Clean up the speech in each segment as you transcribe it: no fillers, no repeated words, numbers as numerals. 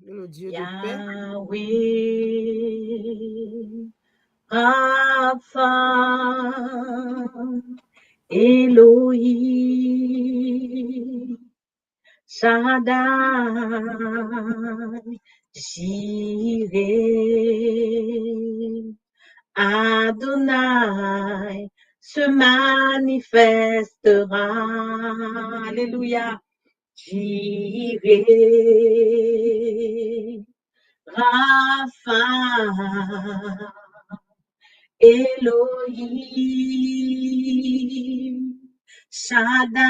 le Dieu de paix. Yahweh, Rapha, Elohim, Shaddai, Jireh, Adonai se manifestera. Alléluia. Jireh, Rapha, Elohim, Shaddai,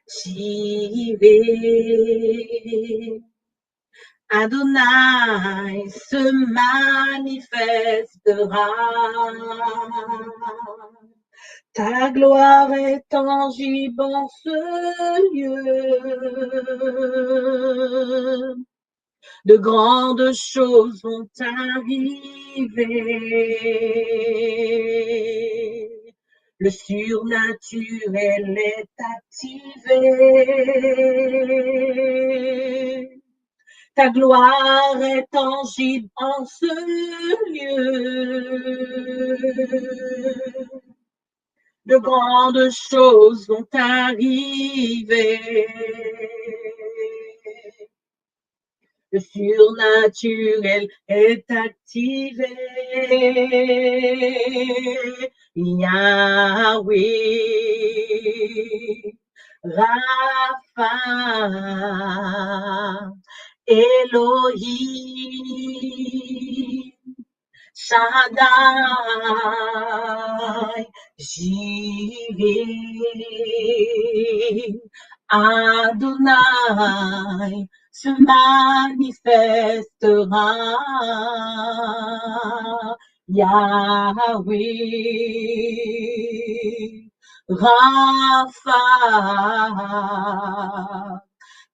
Jireh, Adonai se manifestera. Ta gloire est tangible en ce lieu. De grandes choses vont arriver. Le surnaturel est activé. Ta gloire est tangible en ce lieu. De grandes choses vont arriver. Le surnaturel est activé. Yahweh, Rapha, Elohim, Shaddai, Jireh, Adonai se manifestera. Yahweh, Rapha,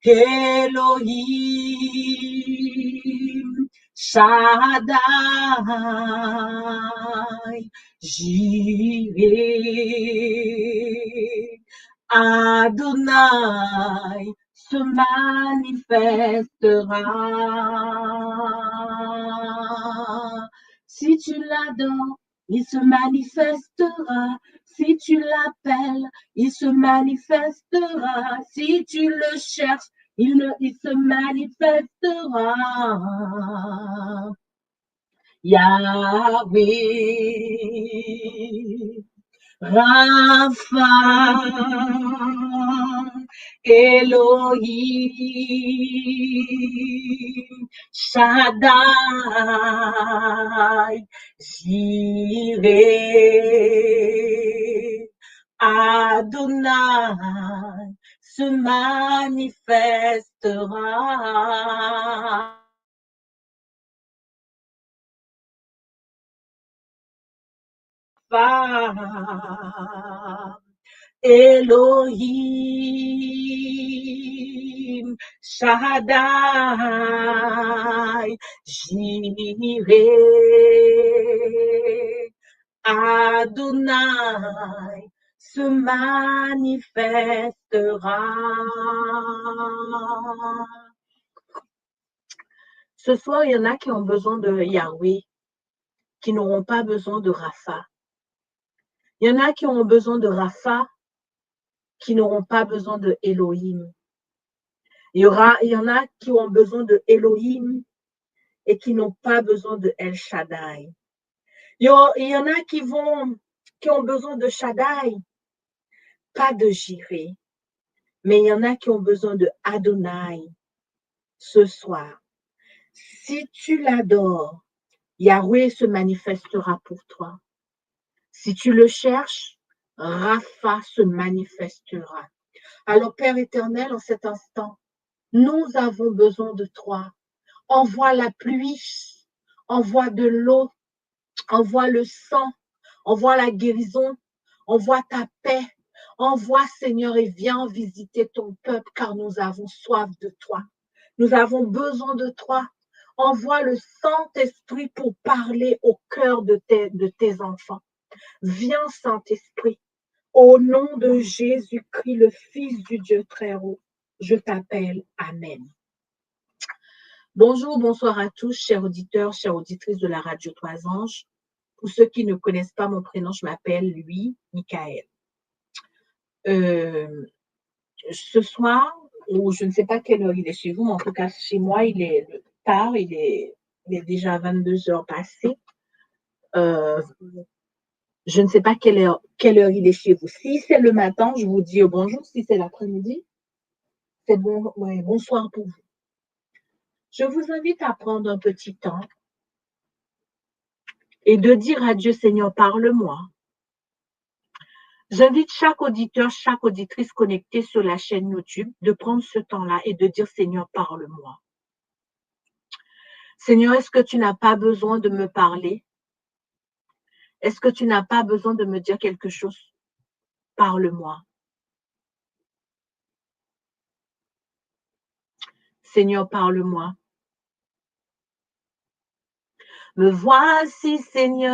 Elohim, Shaddai, Jireh, Adonai se manifestera. Si tu l'adores, il se manifestera. Si tu l'appelles, il se manifestera. Si tu le cherches, il se manifestera. Yahweh, Rapha, Elohim, Shaddai, Jireh, Adonai se manifestera. Elohim, Shaddai, Jireh, Adonai se manifestera. Ce soir, il y en a qui ont besoin de Yahweh, qui n'auront pas besoin de Rapha. Il y en a qui ont besoin de Rapha, qui n'auront pas besoin de Elohim. Il y en a qui ont besoin de Elohim et qui n'ont pas besoin de El Shaddai. Il y en a qui ont besoin de Shaddai, pas de Jireh. Mais il y en a qui ont besoin de Adonai ce soir. Si tu l'adores, Yahweh se manifestera pour toi. Si tu le cherches, Rapha se manifestera. Alors, Père éternel, en cet instant, nous avons besoin de toi. Envoie la pluie, envoie de l'eau, envoie le sang, envoie la guérison, envoie ta paix. Envoie, Seigneur, et viens visiter ton peuple, car nous avons soif de toi. Nous avons besoin de toi. Envoie le Saint-Esprit pour parler au cœur de tes enfants. Viens, Saint-Esprit. Au nom de Jésus-Christ, le Fils du Dieu très haut, je t'appelle. Amen. Bonjour, bonsoir à tous, chers auditeurs, chères auditrices de la radio Trois Anges. Pour ceux qui ne connaissent pas mon prénom, je m'appelle Louis Michael. Ce soir, ou je ne sais pas quelle heure il est chez vous, mais en tout cas chez moi, il est tard, il est déjà 22 heures passées. Je ne sais pas quelle heure il est chez vous. Si c'est le matin, je vous dis bonjour. Si c'est l'après-midi, c'est bon, ouais, bonsoir pour vous. Je vous invite à prendre un petit temps et de dire à Dieu, Seigneur, parle-moi. J'invite chaque auditeur, chaque auditrice connectée sur la chaîne YouTube de prendre ce temps-là et de dire, Seigneur, parle-moi. Seigneur, est-ce que tu n'as pas besoin de me parler? Est-ce que tu n'as pas besoin de me dire quelque chose? Parle-moi. Seigneur, parle-moi. Me voici, Seigneur.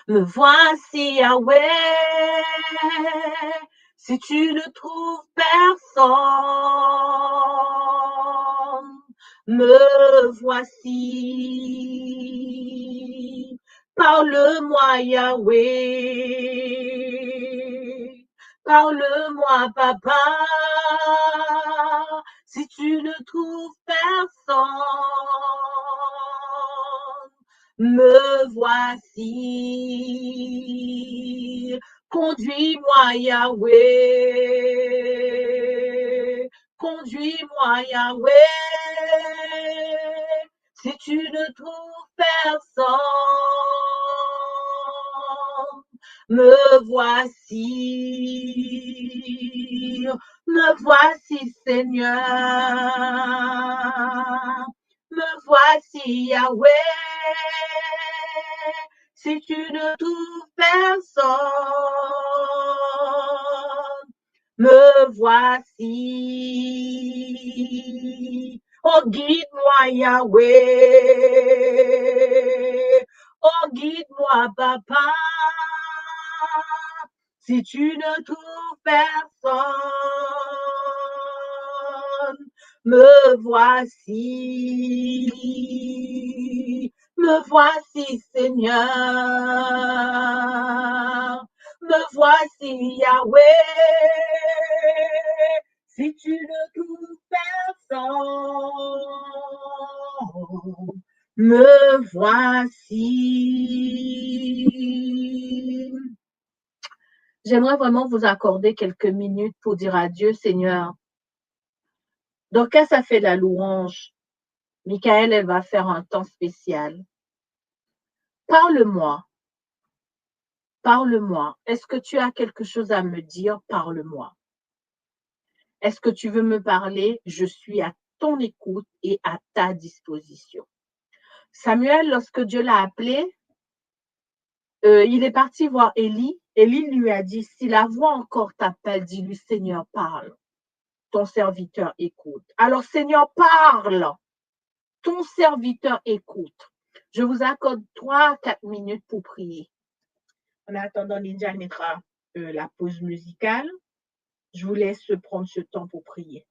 Me voici, Yahweh. Si tu ne trouves personne, me voici. Parle-moi, Yahweh. Parle-moi, Papa. Si tu ne trouves personne, me voici. Conduis-moi, Yahweh. Conduis-moi, Yahweh. Si tu ne trouves personne, me voici. Me voici, Seigneur. Me voici, Yahweh. Si tu ne trouves personne, me voici. Oh, guide-moi, Yahweh. Oh, guide-moi, Papa. Si tu ne trouves personne, me voici. Me voici, Seigneur. Me voici, Yahweh. Si tu ne trouves personne, me voici. J'aimerais vraiment vous accorder quelques minutes pour dire à Dieu, Seigneur, dans quoi ça fait la louange? Michael, elle va faire un temps spécial. Parle-moi. Parle-moi. Est-ce que tu as quelque chose à me dire? Parle-moi. Est-ce que tu veux me parler? Je suis à ton écoute et à ta disposition. Samuel, lorsque Dieu l'a appelé, il est parti voir Élie. Élie lui a dit, si la voix encore t'appelle, dis-lui, Seigneur, parle. Ton serviteur écoute. Alors, Seigneur, parle. Ton serviteur écoute. Je vous accorde 3-4 minutes pour prier. En attendant, Lydia mettra la pause musicale. Je vous laisse prendre ce temps pour prier.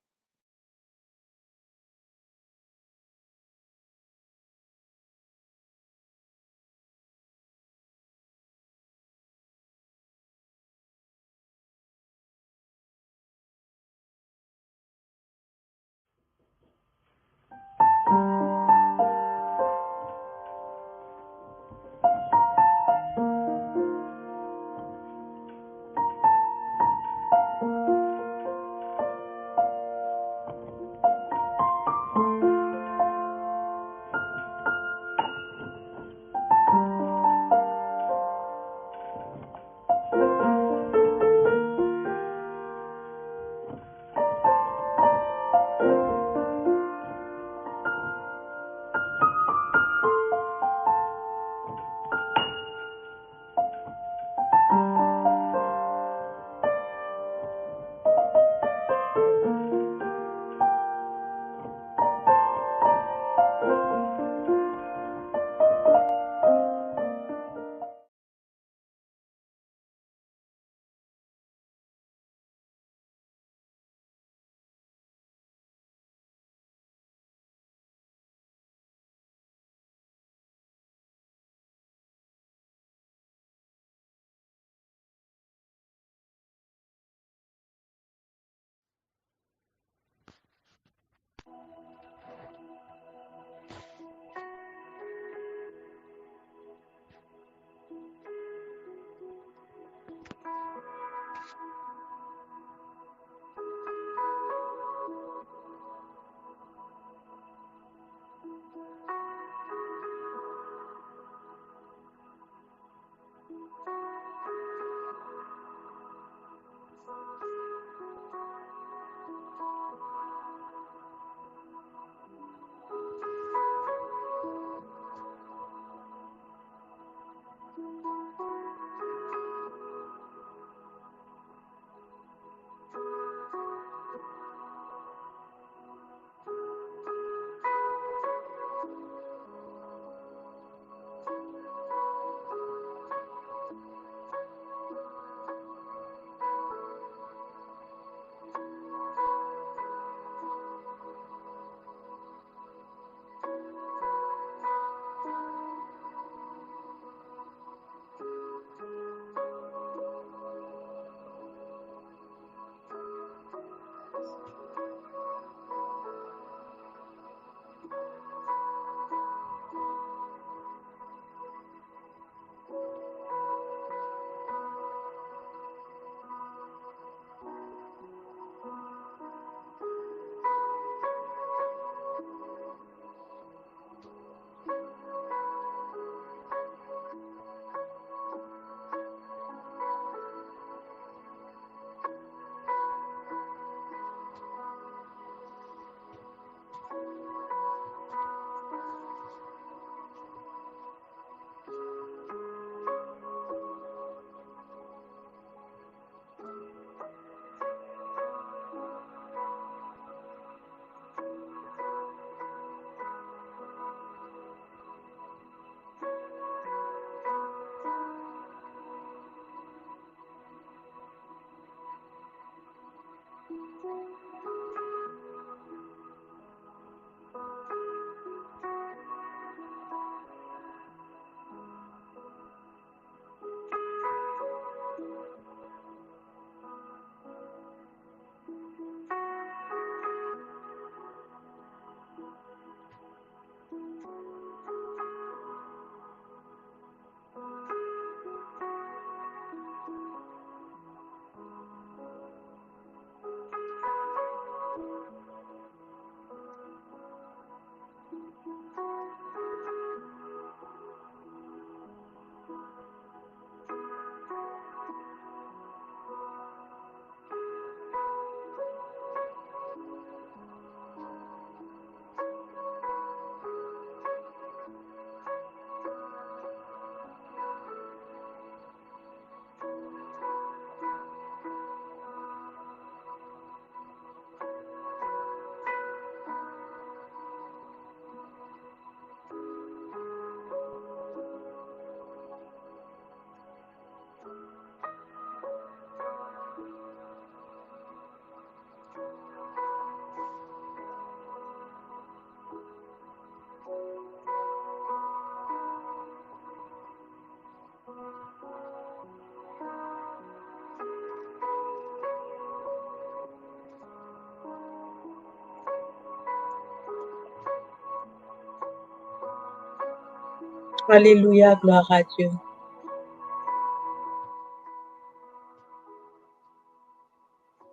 Alléluia, gloire à Dieu.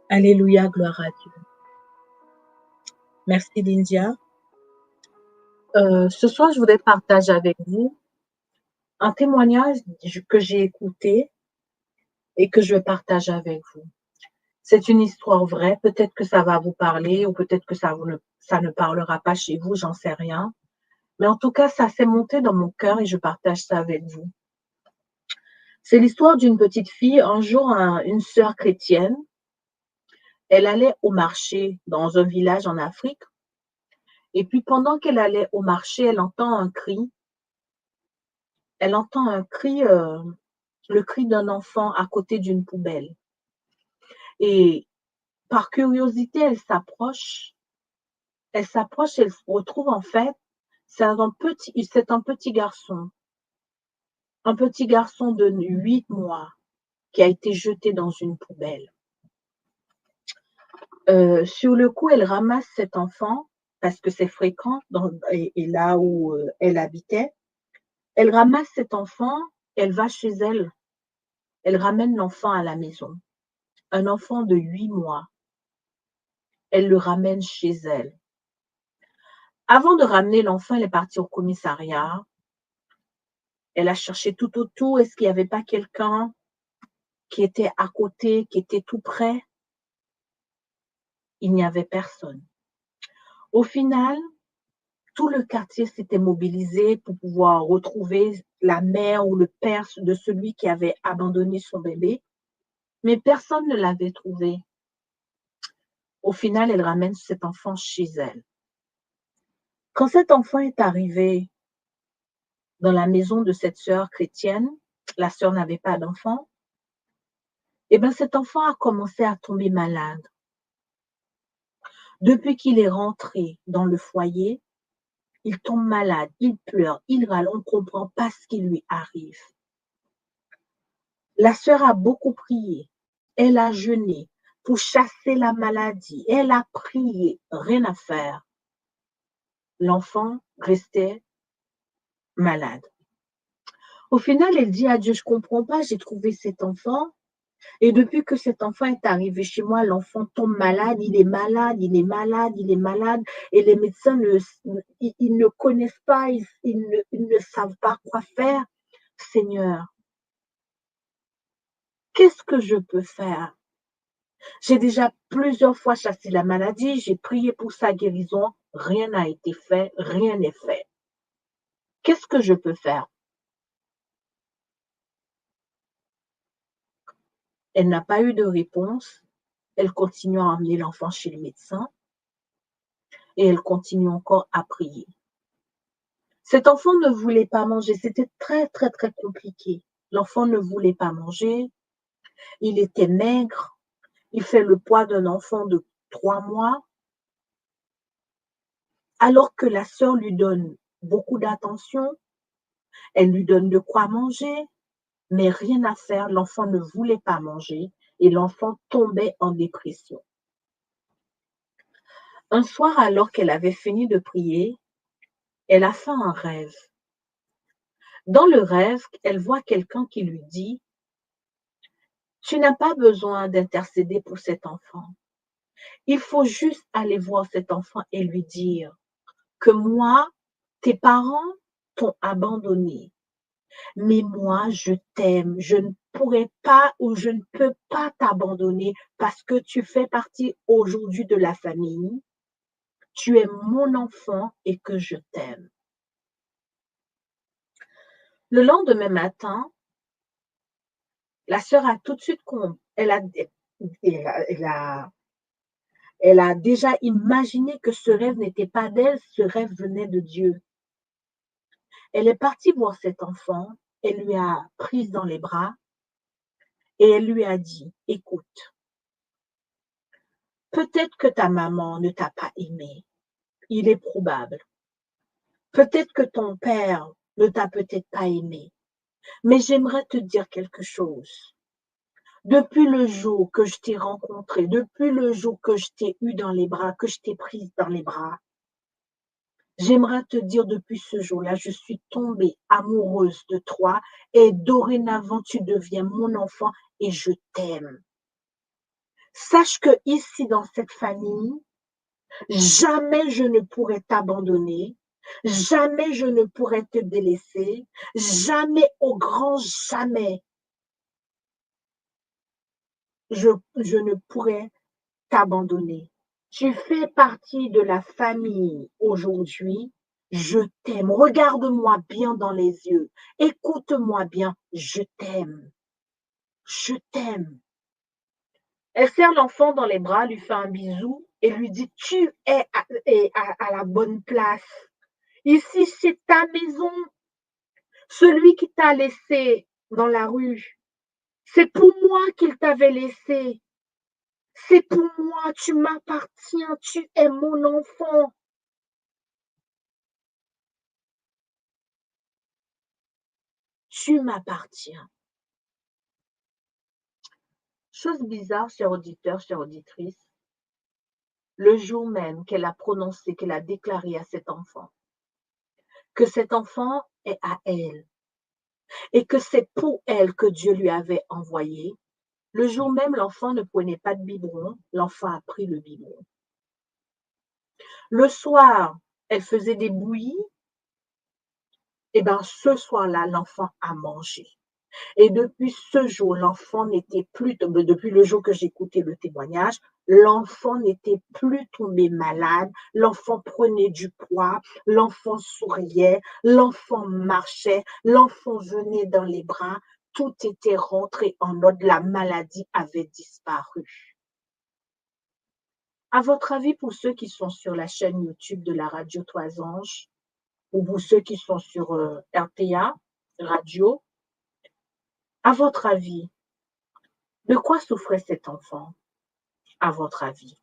Alléluia, gloire à Dieu. Merci, Lindia. Ce soir, je voudrais partager avec vous un témoignage que j'ai écouté et que je vais partager avec vous. C'est une histoire vraie, peut-être que ça va vous parler ou peut-être que ça ne parlera pas chez vous, j'en sais rien. Mais en tout cas, ça s'est monté dans mon cœur et je partage ça avec vous. C'est l'histoire d'une petite fille. Un jour, une sœur chrétienne, elle allait au marché dans un village en Afrique. Et puis, pendant qu'elle allait au marché, elle entend un cri. Elle entend un cri, le cri d'un enfant à côté d'une poubelle. Et par curiosité, elle s'approche. Elle s'approche, elle se retrouve en fait, c'est un petit garçon. Un petit garçon de 8 mois qui a été jeté dans une poubelle. Sur le coup, elle ramasse cet enfant parce que c'est fréquent et là où elle habitait. Elle ramasse cet enfant, elle va chez elle, elle ramène l'enfant à la maison. Un enfant de 8 mois, elle le ramène chez elle. Avant de ramener l'enfant, elle est partie au commissariat. Elle a cherché tout autour, est-ce qu'il n'y avait pas quelqu'un qui était à côté, qui était tout près? Il n'y avait personne. Au final, tout le quartier s'était mobilisé pour pouvoir retrouver la mère ou le père de celui qui avait abandonné son bébé, mais personne ne l'avait trouvé. Au final, elle ramène cet enfant chez elle. Quand cet enfant est arrivé dans la maison de cette sœur chrétienne, la sœur n'avait pas d'enfant, et bien cet enfant a commencé à tomber malade. Depuis qu'il est rentré dans le foyer, il tombe malade, il pleure, il râle, on ne comprend pas ce qui lui arrive. La sœur a beaucoup prié, elle a jeûné pour chasser la maladie, elle a prié, rien à faire. L'enfant restait malade. Au final, elle dit à Dieu, je ne comprends pas, j'ai trouvé cet enfant, et depuis que cet enfant est arrivé chez moi, l'enfant tombe malade, il est malade, il est malade, il est malade, et les médecins ils ne connaissent pas, ils ne savent pas quoi faire. Seigneur, qu'est-ce que je peux faire? J'ai déjà plusieurs fois chassé la maladie, j'ai prié pour sa guérison, rien n'a été fait, rien n'est fait. Qu'est-ce que je peux faire? Elle n'a pas eu de réponse. Elle continue à emmener l'enfant chez le médecin et elle continue encore à prier. Cet enfant ne voulait pas manger, c'était très, très, très compliqué. L'enfant ne voulait pas manger, il était maigre, il fait le poids d'un enfant de 3 mois, alors que la sœur lui donne beaucoup d'attention, elle lui donne de quoi manger, mais rien à faire, l'enfant ne voulait pas manger et l'enfant tombait en dépression. Un soir, alors qu'elle avait fini de prier, elle a fait un rêve. Dans le rêve, elle voit quelqu'un qui lui dit, tu n'as pas besoin d'intercéder pour cet enfant. Il faut juste aller voir cet enfant et lui dire que moi, tes parents t'ont abandonné, mais moi, je t'aime. Je ne pourrais pas ou je ne peux pas t'abandonner parce que tu fais partie aujourd'hui de la famille. Tu es mon enfant et que je t'aime. Le lendemain matin, la sœur a tout de suite, elle a déjà imaginé que ce rêve n'était pas d'elle, ce rêve venait de Dieu. Elle est partie voir cet enfant, elle lui a prise dans les bras et elle lui a dit, écoute, peut-être que ta maman ne t'a pas aimé, il est probable. Peut-être que ton père ne t'a peut-être pas aimé, mais j'aimerais te dire quelque chose. Depuis le jour que je t'ai rencontré, depuis le jour que je t'ai eu dans les bras, que je t'ai prise dans les bras, J'aimerais te dire depuis ce jour-là, je suis tombée amoureuse de toi et dorénavant, tu deviens mon enfant et je t'aime. Sache que ici, dans cette famille, jamais je ne pourrai t'abandonner, jamais je ne pourrai te délaisser, jamais au grand jamais je ne pourrai t'abandonner. Tu fais partie de la famille aujourd'hui. Je t'aime. Regarde-moi bien dans les yeux. Écoute-moi bien. Je t'aime. Je t'aime. Elle serre l'enfant dans les bras, lui fait un bisou et lui dit, tu es à la bonne place. Ici, c'est ta maison. Celui qui t'a laissé dans la rue, c'est pour moi qu'il t'avait laissé. C'est pour moi, tu m'appartiens, tu es mon enfant. Tu m'appartiens. Chose bizarre, chers auditeurs, chères auditrices, le jour même qu'elle a prononcé, qu'elle a déclaré à cet enfant que cet enfant est à elle et que c'est pour elle que Dieu lui avait envoyé, le jour même, l'enfant ne prenait pas de biberon, l'enfant a pris le biberon. Le soir, elle faisait des bouillies, et bien ce soir-là, l'enfant a mangé. Et depuis ce jour, l'enfant n'était plus, depuis le jour que j'ai écouté le témoignage, l'enfant n'était plus tombé malade, l'enfant prenait du poids, l'enfant souriait, l'enfant marchait, l'enfant venait dans les bras, tout était rentré en ordre, la maladie avait disparu. À votre avis, pour ceux qui sont sur la chaîne YouTube de la radio Toisange, ou pour ceux qui sont sur RPA, radio, à votre avis, de quoi souffrait cet enfant, à votre avis?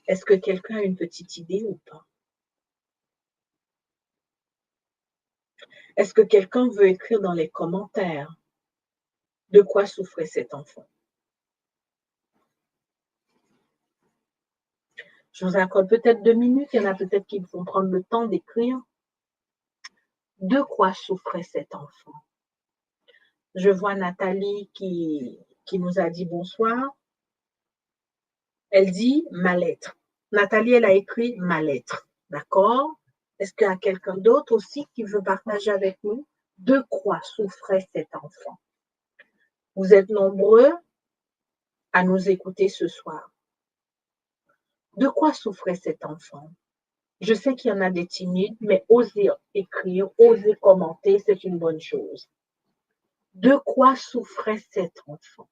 Est-ce que quelqu'un a une petite idée ou pas? Est-ce que quelqu'un veut écrire dans les commentaires de quoi souffrait cet enfant? Je vous accorde peut-être 2 minutes, il y en a peut-être qui vont prendre le temps d'écrire. De quoi souffrait cet enfant? Je vois Nathalie qui nous a dit bonsoir. Elle dit mal-être. Nathalie, elle a écrit mal-être. D'accord? Est-ce qu'il y a quelqu'un d'autre aussi qui veut partager avec nous de quoi souffrait cet enfant? Vous êtes nombreux à nous écouter ce soir. De quoi souffrait cet enfant? Je sais qu'il y en a des timides, mais oser écrire, oser commenter, c'est une bonne chose. De quoi souffrait cet enfant?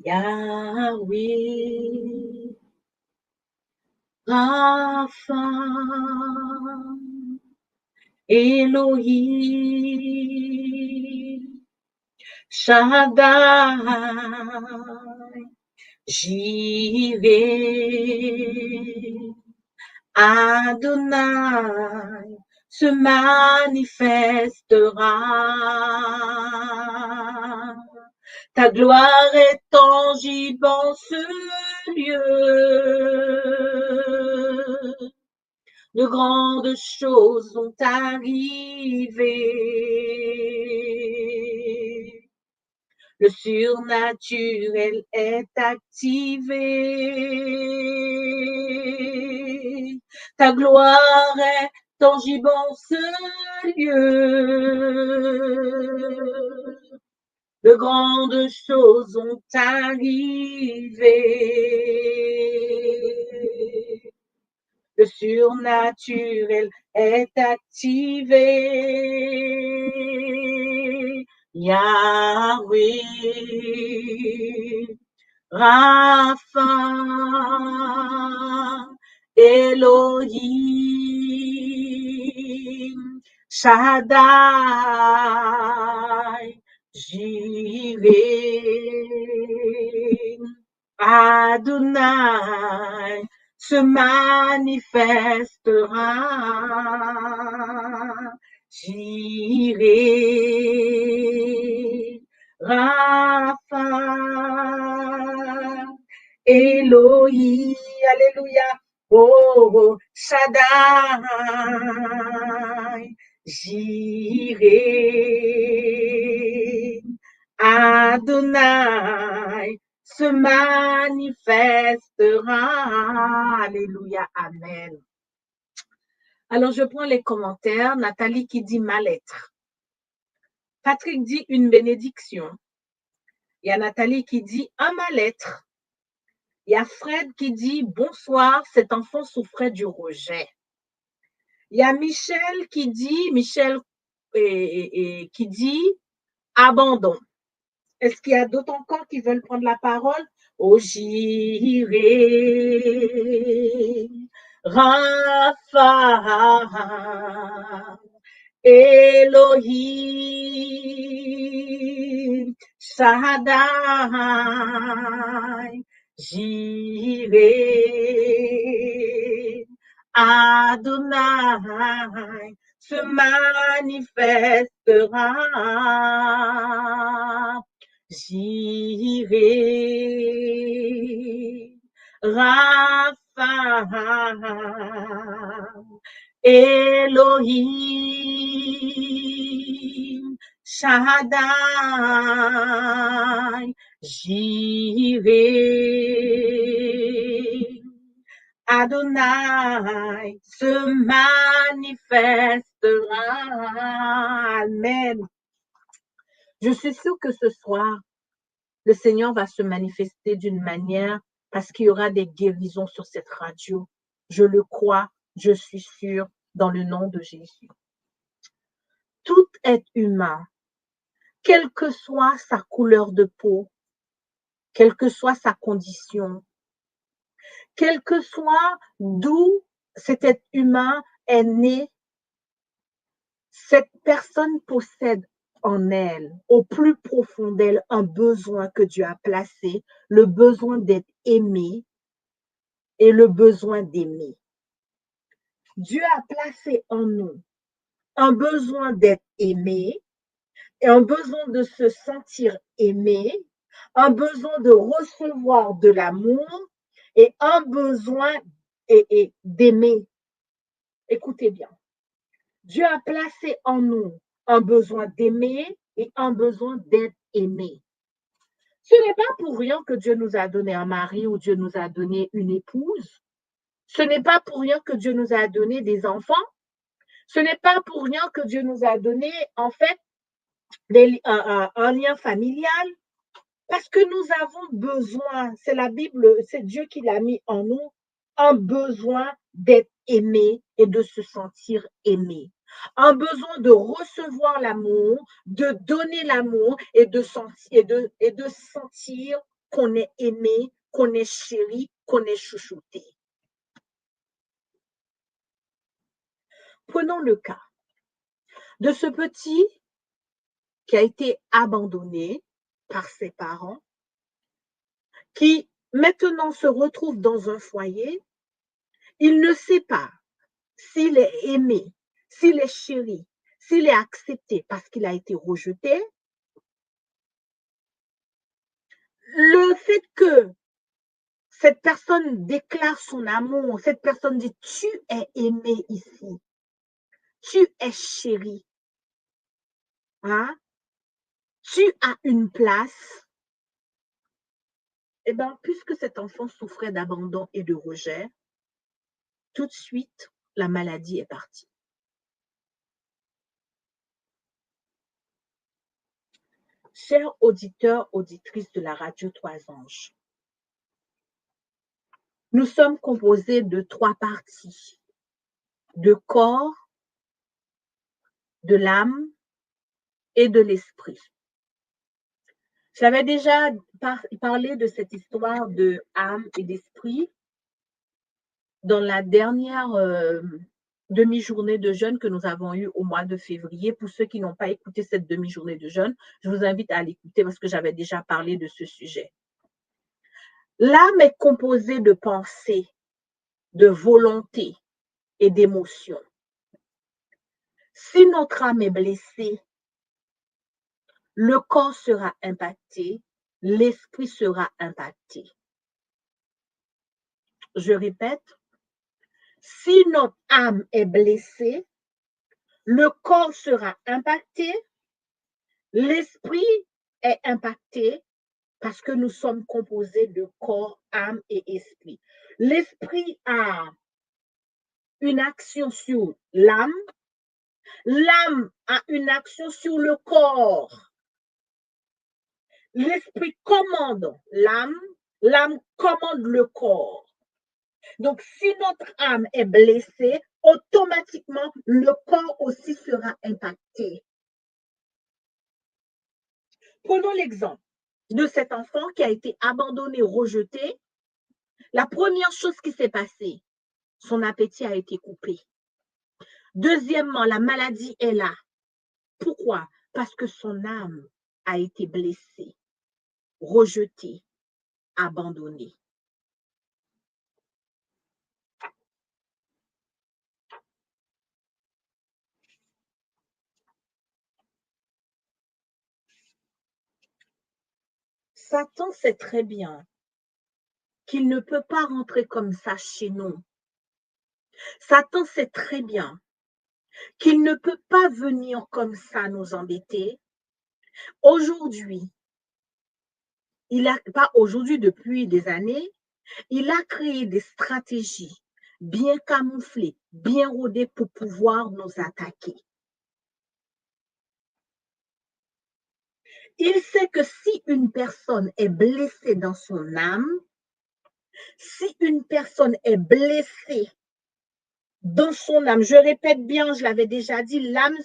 Yahweh, Rapha, Elohim, Shaddai, Jireh, Adonai se manifestera. Ta gloire est tangible en ce lieu. De grandes choses sont arrivées. Le surnaturel est activé. Ta gloire est tangible en ce lieu. De grandes choses sont arrivées. Le surnaturel est activé. Yahweh, Rapha, Elohim, Shaddai, Jireh, Adonai se manifestera. Jireh, Rapha, Elohi, Alléluia, oh, Shaddai, Jireh, Adonai se manifestera. Alléluia, Amen. Alors, je prends les commentaires. Nathalie qui dit mal-être. Patrick dit une bénédiction. Il y a Nathalie qui dit un mal-être. Il y a Fred qui dit bonsoir, cet enfant souffrait du rejet. Il y a Michel qui dit, qui dit abandon. Est-ce qu'il y a d'autres encore qui veulent prendre la parole? Oh, j'irai, Rapha, Elohim, Shaddai, Jireh, Adonai se manifestera. Jireh, Rapha, Elohim, Shaddai, Jireh, Adonai se manifestera. Amen. Je suis sûre que ce soir, le Seigneur va se manifester d'une manière parce qu'il y aura des guérisons sur cette radio. Je le crois, je suis sûre, dans le nom de Jésus. Tout être humain, quelle que soit sa couleur de peau, quelle que soit sa condition, quel que soit d'où cet être humain est né, cette personne possède en elle, au plus profond d'elle, un besoin que Dieu a placé, le besoin d'être aimé et le besoin d'aimer. Dieu a placé en nous un besoin d'être aimé et un besoin de se sentir aimé, un besoin de recevoir de l'amour et un besoin d'aimer. Écoutez bien. Dieu a placé en nous un besoin d'aimer et un besoin d'être aimé. Ce n'est pas pour rien que Dieu nous a donné un mari ou Dieu nous a donné une épouse. Ce n'est pas pour rien que Dieu nous a donné des enfants. Ce n'est pas pour rien que Dieu nous a donné, en fait, un lien familial. Parce que nous avons besoin, c'est la Bible, c'est Dieu qui l'a mis en nous, un besoin d'être aimé et de se sentir aimé. Un besoin de recevoir l'amour, de donner l'amour et de sentir qu'on est aimé, qu'on est chéri, qu'on est chouchouté. Prenons le cas de ce petit qui a été abandonné par ses parents, qui maintenant se retrouve dans un foyer. Il ne sait pas s'il est aimé, s'il est chéri, s'il est accepté parce qu'il a été rejeté. Le fait que cette personne déclare son amour, cette personne dit « tu es aimé ici, tu es chéri, hein? Tu as une place », eh bien, puisque cet enfant souffrait d'abandon et de rejet, tout de suite, la maladie est partie. Chers auditeurs, auditrices de la radio Trois Anges, nous sommes composés de 3 parties, de corps, de l'âme et de l'esprit. J'avais déjà parlé de cette histoire de âme et d'esprit dans la dernière demi-journée de jeûne que nous avons eue au mois de février. Pour ceux qui n'ont pas écouté cette demi-journée de jeûne, je vous invite à l'écouter parce que j'avais déjà parlé de ce sujet. L'âme est composée de pensées, de volonté et d'émotions. Si notre âme est blessée, le corps sera impacté, l'esprit sera impacté. Je répète, si notre âme est blessée, le corps sera impacté, l'esprit est impacté parce que nous sommes composés de corps, âme et esprit. L'esprit a une action sur l'âme a une action sur le corps. L'esprit commande l'âme commande le corps. Donc, si notre âme est blessée, automatiquement, le corps aussi sera impacté. Prenons l'exemple de cet enfant qui a été abandonné, rejeté. La première chose qui s'est passée, son appétit a été coupé. Deuxièmement, la maladie est là. Pourquoi? Parce que son âme a été blessée, rejetée, abandonnée. Satan sait très bien qu'il ne peut pas rentrer comme ça chez nous. Satan sait très bien qu'il ne peut pas venir comme ça nous embêter. Aujourd'hui, pas aujourd'hui, depuis des années, il a créé des stratégies bien camouflées, bien rodées pour pouvoir nous attaquer. Il sait que si une personne est blessée dans son âme, si une personne est blessée dans son âme, je répète bien, je l'avais déjà dit, l'âme,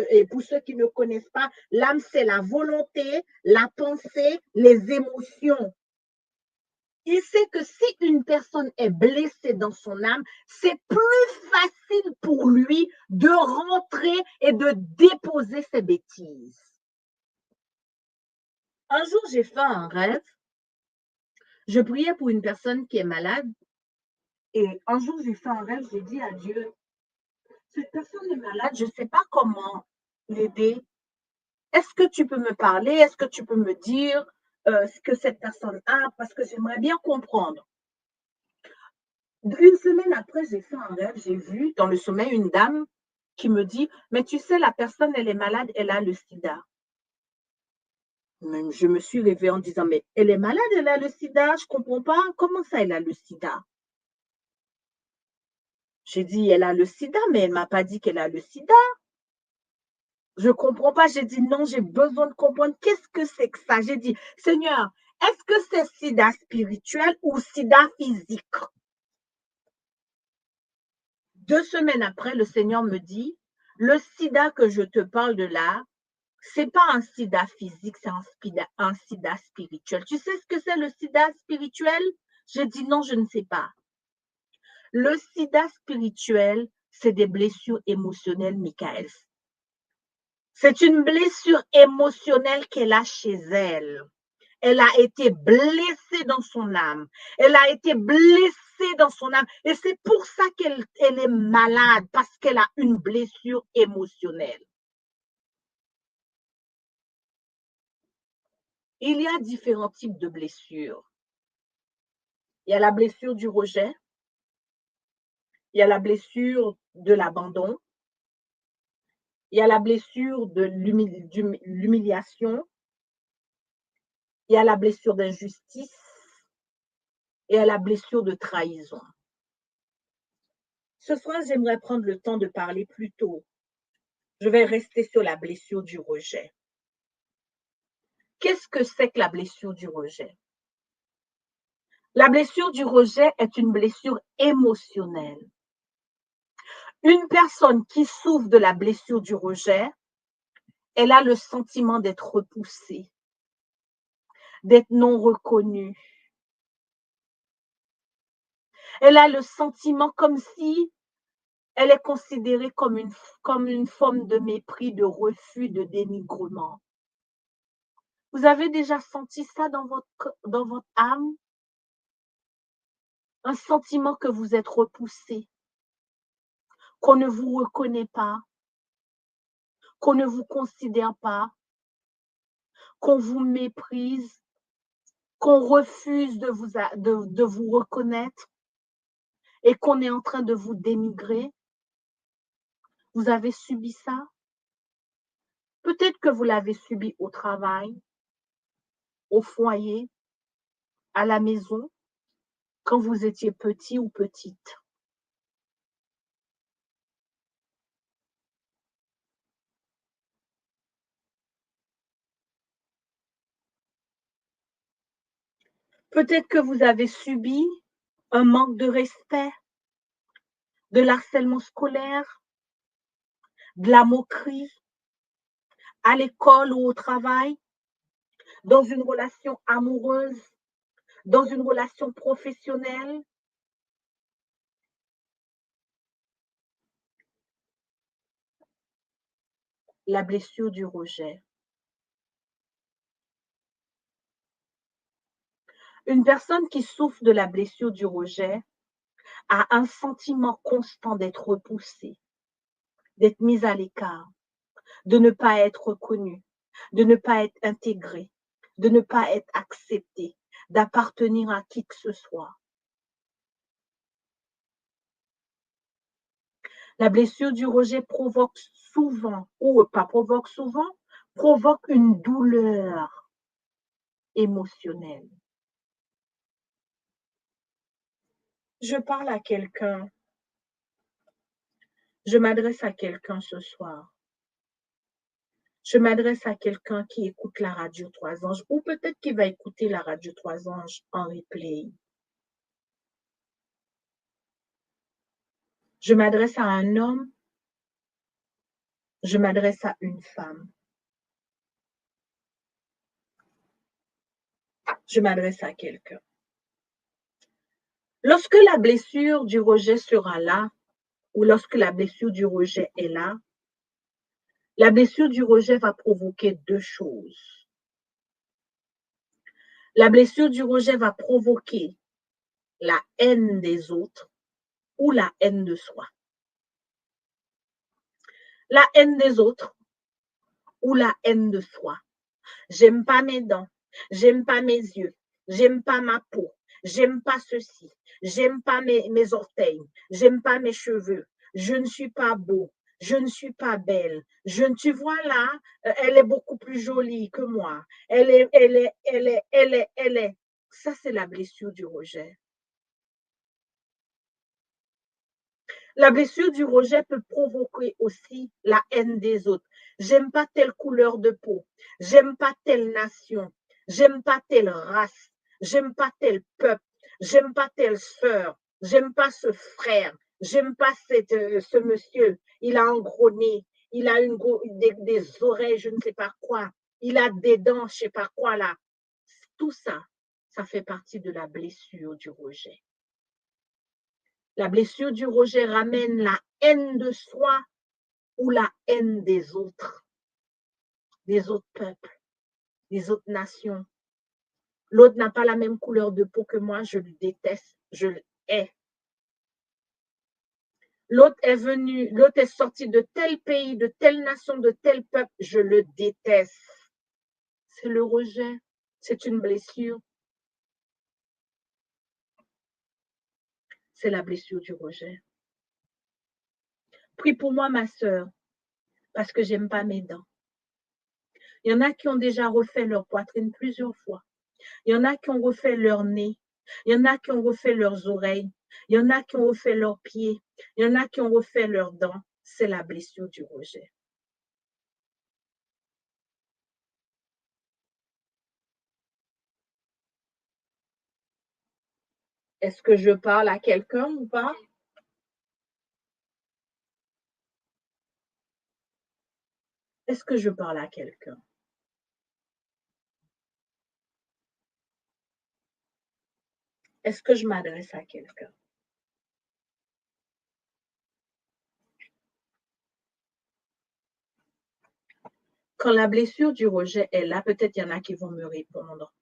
et pour ceux qui ne connaissent pas, l'âme, c'est la volonté, la pensée, les émotions. Il sait que si une personne est blessée dans son âme, c'est plus facile pour lui de rentrer et de déposer ses bêtises. Un jour, j'ai fait un rêve. Je priais pour une personne qui est malade. Et un jour, j'ai fait un rêve, j'ai dit à Dieu, cette personne est malade, je ne sais pas comment l'aider. Est-ce que tu peux me parler? Est-ce que tu peux me dire ce que cette personne a? Parce que j'aimerais bien comprendre. Une semaine après, j'ai fait un rêve, j'ai vu dans le sommeil une dame qui me dit, mais tu sais, la personne, elle est malade, elle a le sida. Même je me suis réveillée en disant, mais elle est malade, elle a le sida, je ne comprends pas, comment ça, elle a le sida? J'ai dit, elle a le sida, mais elle ne m'a pas dit qu'elle a le sida. Je ne comprends pas. J'ai dit, non, j'ai besoin de comprendre. Qu'est-ce que c'est que ça? J'ai dit, Seigneur, est-ce que c'est sida spirituel ou sida physique? 2 semaines après, le Seigneur me dit, le sida que je te parle de là, ce n'est pas un sida physique, c'est un sida spirituel. Tu sais ce que c'est le sida spirituel? J'ai dit, non, je ne sais pas. Le sida spirituel, c'est des blessures émotionnelles, Michael. C'est une blessure émotionnelle qu'elle a chez elle. Elle a été blessée dans son âme. Elle a été blessée dans son âme. Et c'est pour ça qu'elle est malade, parce qu'elle a une blessure émotionnelle. Il y a différents types de blessures. Il y a la blessure du rejet. Il y a la blessure de l'abandon. Il y a la blessure de l'humiliation. Il y a la blessure d'injustice. Et il y a la blessure de trahison. Ce soir, j'aimerais prendre le temps de parler plus tôt. Je vais rester sur la blessure du rejet. Qu'est-ce que c'est que la blessure du rejet? La blessure du rejet est une blessure émotionnelle. Une personne qui souffre de la blessure du rejet, elle a le sentiment d'être repoussée, d'être non reconnue. Elle a le sentiment comme si elle est considérée comme une forme de mépris, de refus, de dénigrement. Vous avez déjà senti ça dans votre âme? Un sentiment que vous êtes repoussé, qu'on ne vous reconnaît pas, qu'on ne vous considère pas, qu'on vous méprise, qu'on refuse de vous reconnaître et qu'on est en train de vous dénigrer. Vous avez subi ça? Peut-être que vous l'avez subi au travail, au foyer, à la maison, quand vous étiez petit ou petite. Peut-être que vous avez subi un manque de respect, de l'harcèlement scolaire, de la moquerie à l'école ou au travail, dans une relation amoureuse, dans une relation professionnelle. La blessure du rejet. Une personne qui souffre de la blessure du rejet a un sentiment constant d'être repoussée, d'être mise à l'écart, de ne pas être reconnue, de ne pas être intégrée, de ne pas être acceptée, d'appartenir à qui que ce soit. La blessure du rejet provoque souvent, ou pas provoque souvent, provoque une douleur émotionnelle. Je parle à quelqu'un, je m'adresse à quelqu'un ce soir. Je m'adresse à quelqu'un qui écoute la radio 3 Anges ou peut-être qui va écouter la radio 3 Anges en replay. Je m'adresse à un homme, je m'adresse à une femme. Je m'adresse à quelqu'un. Lorsque la blessure du rejet sera là, ou lorsque la blessure du rejet est là, la blessure du rejet va provoquer 2 choses. La blessure du rejet va provoquer la haine des autres ou la haine de soi. La haine des autres ou la haine de soi. J'aime pas mes dents, j'aime pas mes yeux, j'aime pas ma peau, j'aime pas ceci, j'aime pas mes orteils, j'aime pas mes cheveux, je ne suis pas beau, je ne suis pas belle, tu vois là, elle est beaucoup plus jolie que moi, elle est. Ça, c'est la blessure du rejet. La blessure du rejet peut provoquer aussi la haine des autres. J'aime pas telle couleur de peau, j'aime pas telle nation, j'aime pas telle race, j'aime pas tel peuple, j'aime pas telle sœur, j'aime pas ce frère, j'aime pas ce monsieur, il a un gros nez, il a des oreilles, je ne sais pas quoi, il a des dents, je sais pas quoi là. Tout ça, ça fait partie de la blessure du rejet. La blessure du rejet ramène la haine de soi ou la haine des autres peuples, des autres nations. L'autre n'a pas la même couleur de peau que moi, je le déteste, je le hais. L'autre est sorti de tel pays, de telle nation, de tel peuple, je le déteste. C'est le rejet, c'est une blessure. C'est la blessure du rejet. Prie pour moi, ma sœur, parce que j'aime pas mes dents. Il y en a qui ont déjà refait leur poitrine plusieurs fois. Il y en a qui ont refait leur nez. Il y en a qui ont refait leurs oreilles. Il y en a qui ont refait leurs pieds. Il y en a qui ont refait leurs dents. C'est la blessure du rejet. Est-ce que je parle à quelqu'un ou pas? Est-ce que je parle à quelqu'un? Est-ce que je m'adresse à quelqu'un? Quand la blessure du rejet est là, peut-être il y en a qui vont me répondre.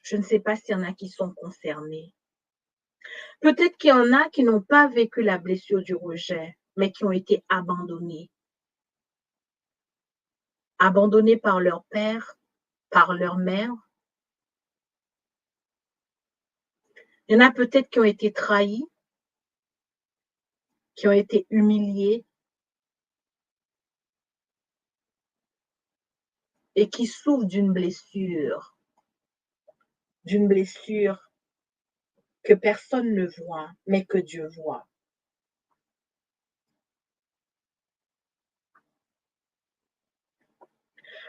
Je ne sais pas s'il y en a qui sont concernés. Peut-être qu'il y en a qui n'ont pas vécu la blessure du rejet, mais qui ont été abandonnés. Abandonnés par leur père, par leur mère. Il y en a peut-être qui ont été trahis, qui ont été humiliés et qui souffrent d'une blessure que personne ne voit, mais que Dieu voit.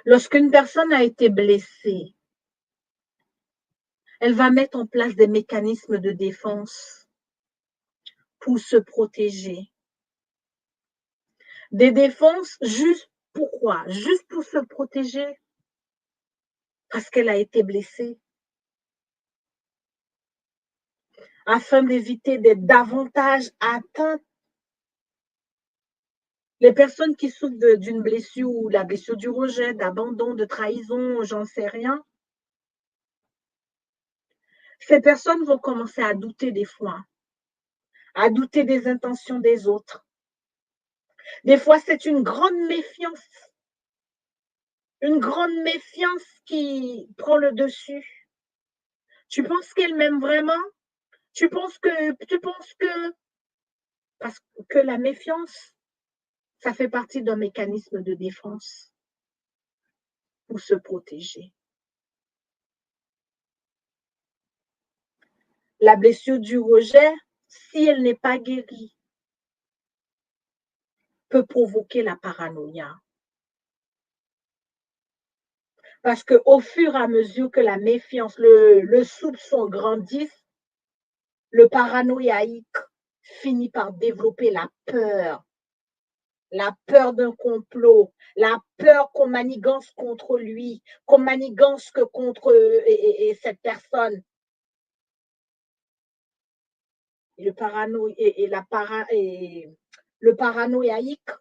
Lorsqu'une personne a été blessée, elle va mettre en place des mécanismes de défense pour se protéger. Des défenses juste pourquoi? Juste pour se protéger parce qu'elle a été blessée. Afin d'éviter d'être davantage atteinte. Les personnes qui souffrent d'une blessure ou la blessure du rejet, d'abandon, de trahison, j'en sais rien, ces personnes vont commencer à douter des fois, à douter des intentions des autres. Des fois, c'est une grande méfiance qui prend le dessus. Tu penses qu'elle m'aime vraiment? Tu penses que, parce que la méfiance, ça fait partie d'un mécanisme de défense pour se protéger. La blessure du rejet, si elle n'est pas guérie, peut provoquer la paranoïa. Parce qu'au fur et à mesure que la méfiance, le soupçon grandissent, le paranoïaque finit par développer la peur d'un complot, la peur qu'on manigance contre lui, qu'on manigance que contre cette personne. Le paranoïaque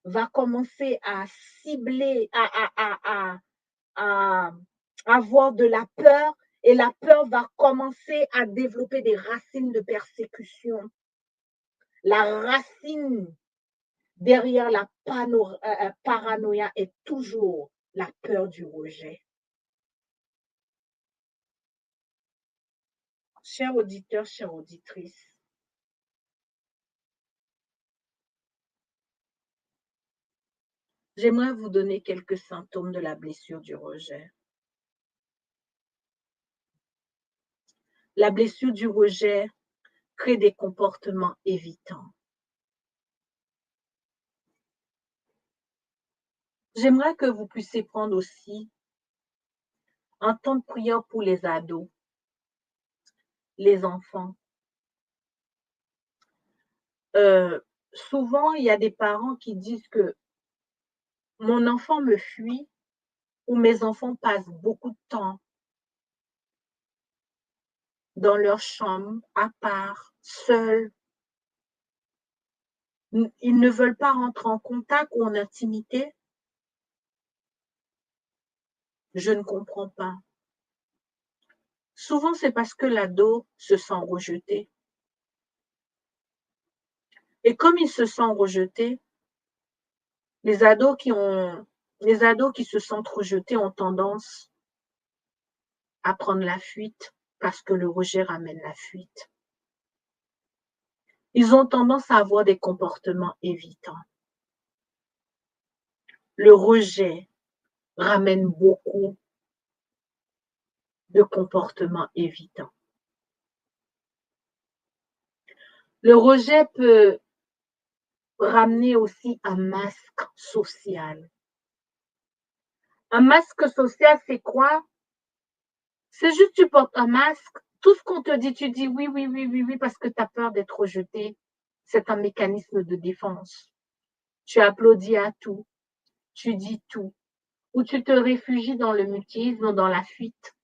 va commencer à cibler, à avoir de la peur, et la peur va commencer à développer des racines de persécution. La racine derrière la paranoïa est toujours la peur du rejet. Chers auditeurs, chères auditrices, j'aimerais vous donner quelques symptômes de la blessure du rejet. La blessure du rejet crée des comportements évitants. J'aimerais que vous puissiez prendre aussi un temps de prière pour les ados, les enfants. Souvent, il y a des parents qui disent que mon enfant me fuit ou mes enfants passent beaucoup de temps dans leur chambre, à part, seuls. Ils ne veulent pas rentrer en contact ou en intimité. Je ne comprends pas. Souvent, c'est parce que l'ado se sent rejeté. Et comme il se sent rejeté, les ados qui se sentent rejetés ont tendance à prendre la fuite parce que le rejet ramène la fuite. Ils ont tendance à avoir des comportements évitants. Le rejet ramène beaucoup de comportements évitants. Le rejet peut ramener aussi un masque social. Un masque social, c'est quoi? C'est juste tu portes un masque, tout ce qu'on te dit, tu dis oui, oui, oui, oui, oui, parce que tu as peur d'être rejeté. C'est un mécanisme de défense. Tu applaudis à tout, tu dis tout, ou tu te réfugies dans le mutisme ou dans la fuite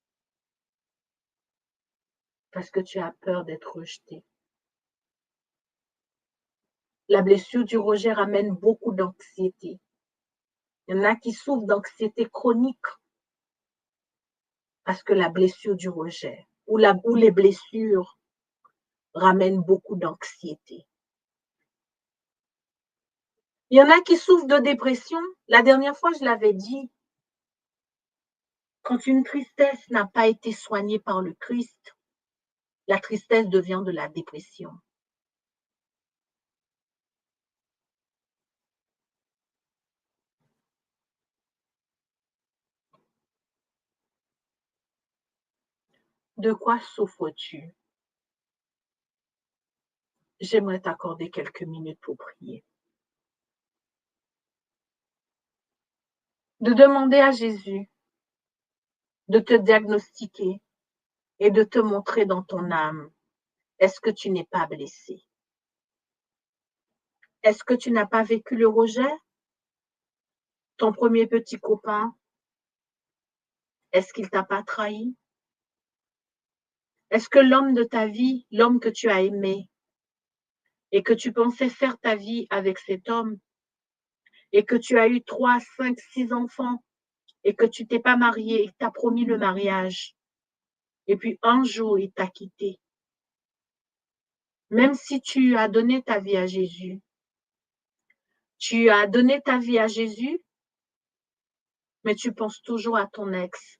parce que tu as peur d'être rejeté. La blessure du rejet ramène beaucoup d'anxiété. Il y en a qui souffrent d'anxiété chronique parce que la blessure du rejet ou les blessures ramènent beaucoup d'anxiété. Il y en a qui souffrent de dépression. La dernière fois, je l'avais dit, quand une tristesse n'a pas été soignée par le Christ, la tristesse devient de la dépression. De quoi souffres-tu? J'aimerais t'accorder quelques minutes pour prier. De demander à Jésus de te diagnostiquer et de te montrer dans ton âme, est-ce que tu n'es pas blessé? Est-ce que tu n'as pas vécu le rejet? Ton premier petit copain, est-ce qu'il t'a pas trahi? Est-ce que l'homme de ta vie, l'homme que tu as aimé et que tu pensais faire ta vie avec cet homme et que tu as eu 3, 5, 6 enfants et que tu t'es pas marié et que tu as promis le mariage et puis un jour il t'a quitté. Même si tu as donné ta vie à Jésus, tu as donné ta vie à Jésus, mais tu penses toujours à ton ex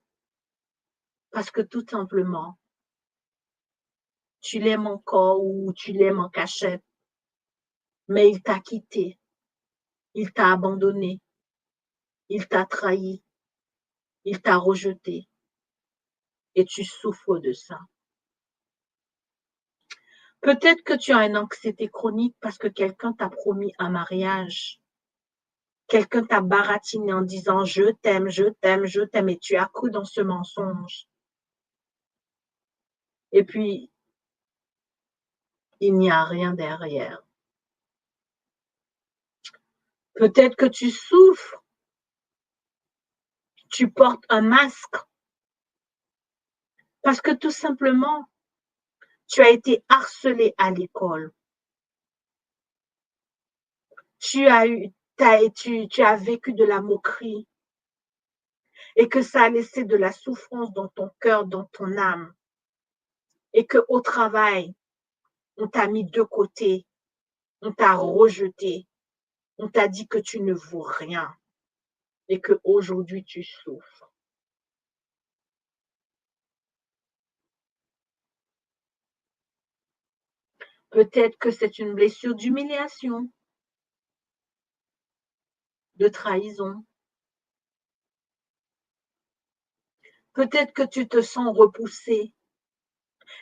parce que tout simplement, tu l'aimes encore ou tu l'aimes en cachette, mais il t'a quitté, il t'a abandonné, il t'a trahi, il t'a rejeté et tu souffres de ça. Peut-être que tu as une anxiété chronique parce que quelqu'un t'a promis un mariage. Quelqu'un t'a baratiné en disant je t'aime, je t'aime, je t'aime et tu as cru dans ce mensonge. Et puis, il n'y a rien derrière. Peut-être que tu souffres, tu portes un masque parce que tout simplement, tu as été harcelé à l'école. Tu as vécu de la moquerie et que ça a laissé de la souffrance dans ton cœur, dans ton âme. Et qu'au travail, on t'a mis de côté, on t'a rejeté, on t'a dit que tu ne vaux rien et qu'aujourd'hui tu souffres. Peut-être que c'est une blessure d'humiliation, de trahison. Peut-être que tu te sens repoussé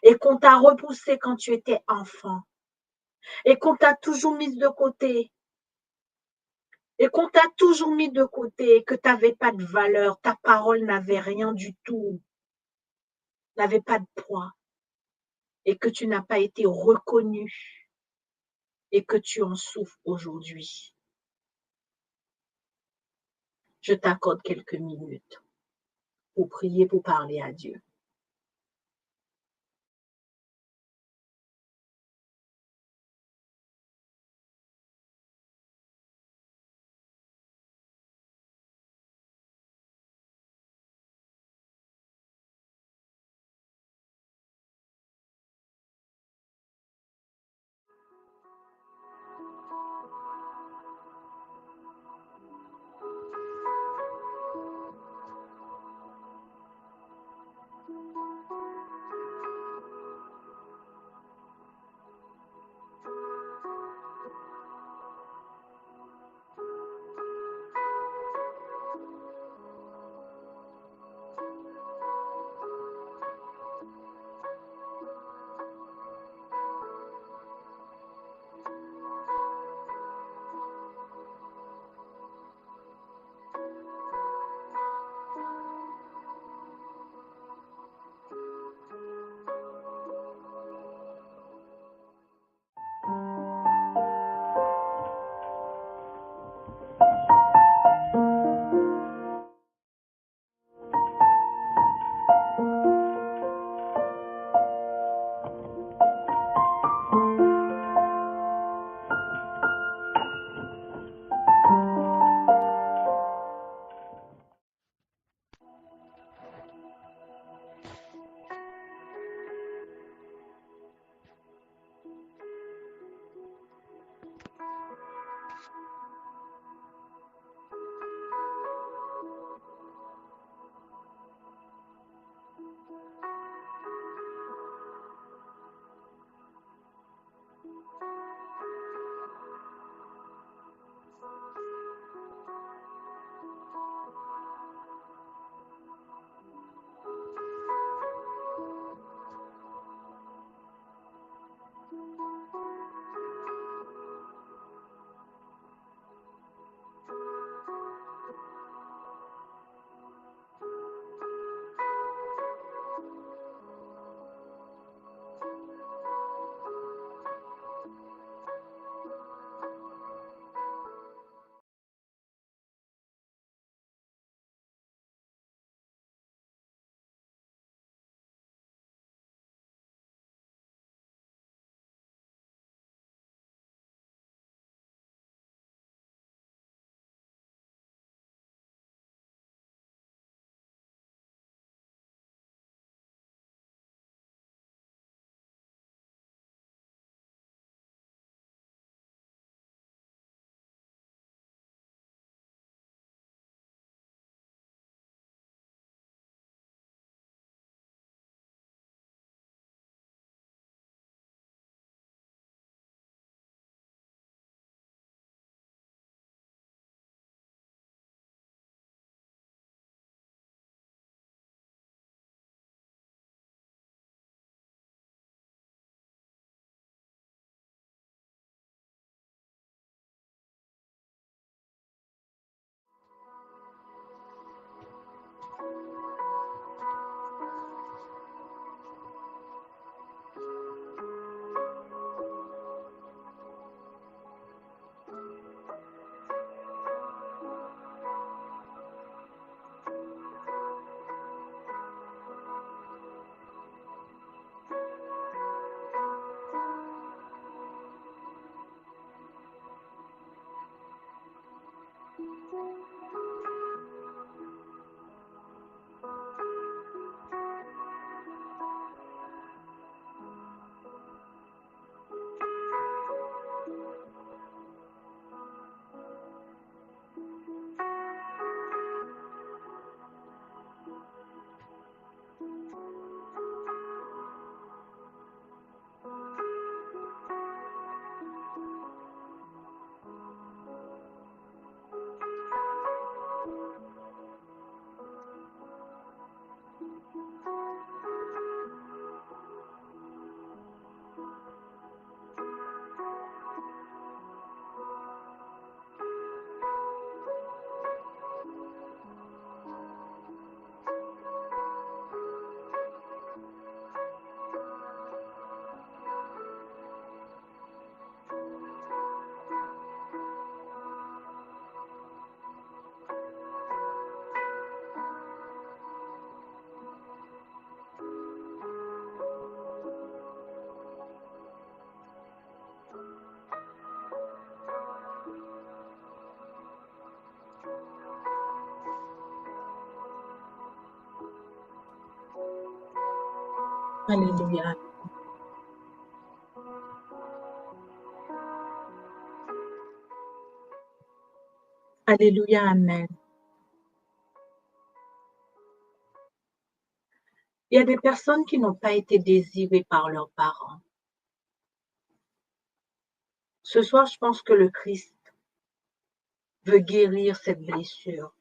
et qu'on t'a repoussé quand tu étais enfant et qu'on t'a toujours mise de côté et qu'on t'a toujours mis de côté et que tu n'avais pas de valeur, ta parole n'avait rien du tout, n'avait pas de poids et que tu n'as pas été reconnu et que tu en souffres aujourd'hui. Je t'accorde quelques minutes pour prier, pour parler à Dieu. Alléluia. Alléluia, Amen. Il y a des personnes qui n'ont pas été désirées par leurs parents. Ce soir, je pense que le Christ veut guérir cette blessure.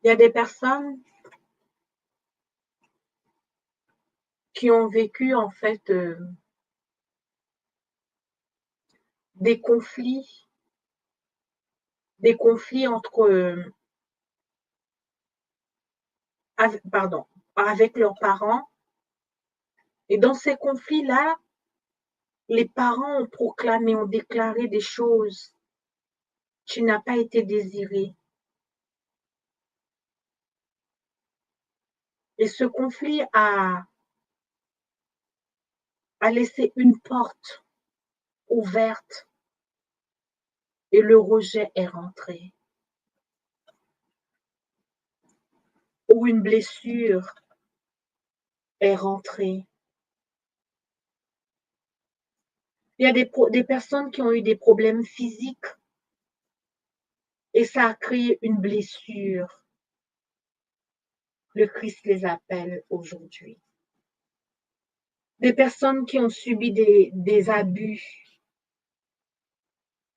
Il y a des personnes qui ont vécu en fait des conflits entre avec leurs parents. Et dans ces conflits-là, les parents ont proclamé, ont déclaré des choses. Tu n'as pas été désiré. Et ce conflit a laissé une porte ouverte et le rejet est rentré. Ou une blessure est rentrée. Il y a des personnes qui ont eu des problèmes physiques et ça a créé une blessure. Le Christ les appelle aujourd'hui. Des personnes qui ont subi des abus,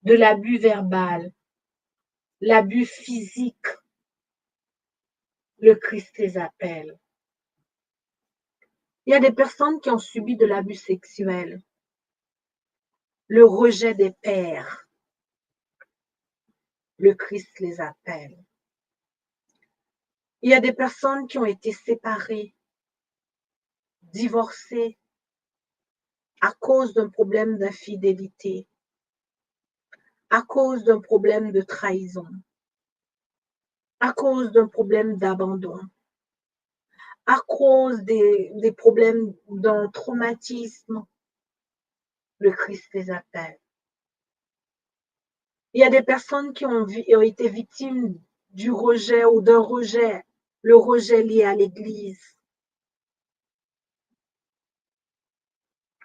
de l'abus verbal, l'abus physique, le Christ les appelle. Il y a des personnes qui ont subi de l'abus sexuel, le rejet des pères, le Christ les appelle. Il y a des personnes qui ont été séparées, divorcées à cause d'un problème d'infidélité, à cause d'un problème de trahison, à cause d'un problème d'abandon, à cause des problèmes d'un traumatisme. Le Christ les appelle. Il y a des personnes qui ont été victimes du rejet ou d'un rejet, le rejet lié à l'Église.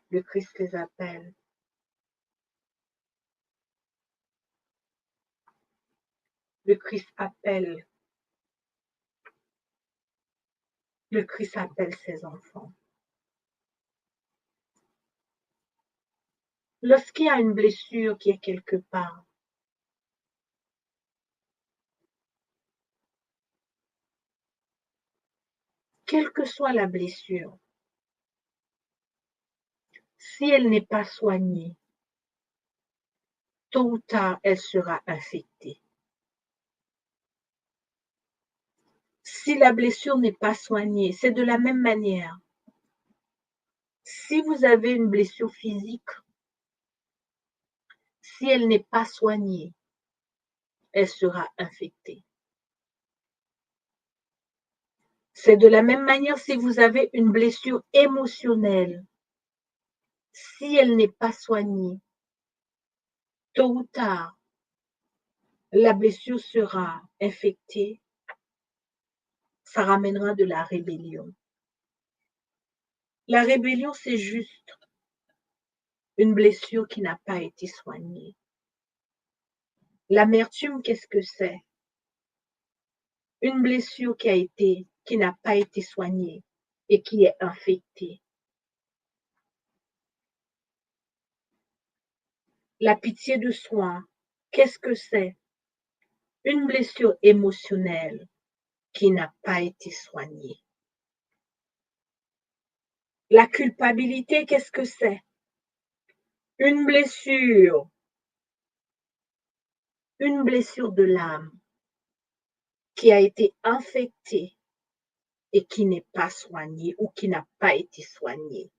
Le Christ les appelle. Le Christ appelle. Le Christ appelle ses enfants. Lorsqu'il y a une blessure qui est quelque part, quelle que soit la blessure, si elle n'est pas soignée, tôt ou tard, elle sera infectée. Si la blessure n'est pas soignée, c'est de la même manière. Si vous avez une blessure physique, si elle n'est pas soignée, elle sera infectée. C'est de la même manière si vous avez une blessure émotionnelle. si elle n'est pas soignée, tôt ou tard, la blessure sera infectée, ça ramènera de la rébellion. La rébellion, c'est juste une blessure qui n'a pas été soignée. L'amertume, qu'est-ce que c'est? Une blessure qui n'a pas été soignée et qui est infectée. La pitié de soi, qu'est-ce que c'est? Une blessure émotionnelle qui n'a pas été soignée. La culpabilité, qu'est-ce que c'est? Une blessure de l'âme qui a été infectée et qui n'est pas soignée ou qui n'a pas été soignée.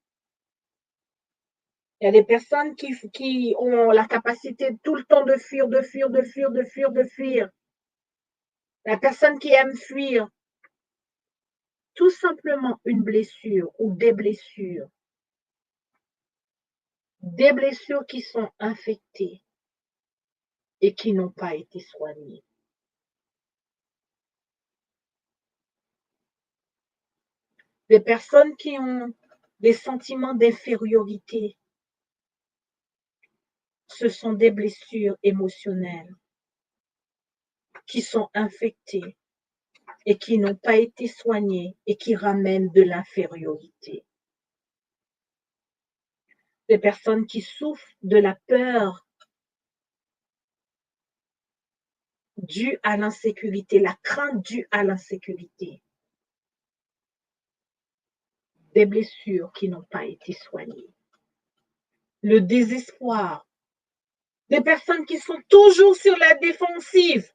Il y a des personnes qui ont la capacité tout le temps de fuir, de fuir, de fuir, de fuir, de fuir. La personne qui aime fuir, tout simplement une blessure ou des blessures qui sont infectées et qui n'ont pas été soignées. Des personnes qui ont des sentiments d'infériorité, ce sont des blessures émotionnelles qui sont infectées et qui n'ont pas été soignées et qui ramènent de l'infériorité. Des personnes qui souffrent de la peur due à l'insécurité, la crainte due à l'insécurité. Des blessures qui n'ont pas été soignées. Le désespoir. Des personnes qui sont toujours sur la défensive.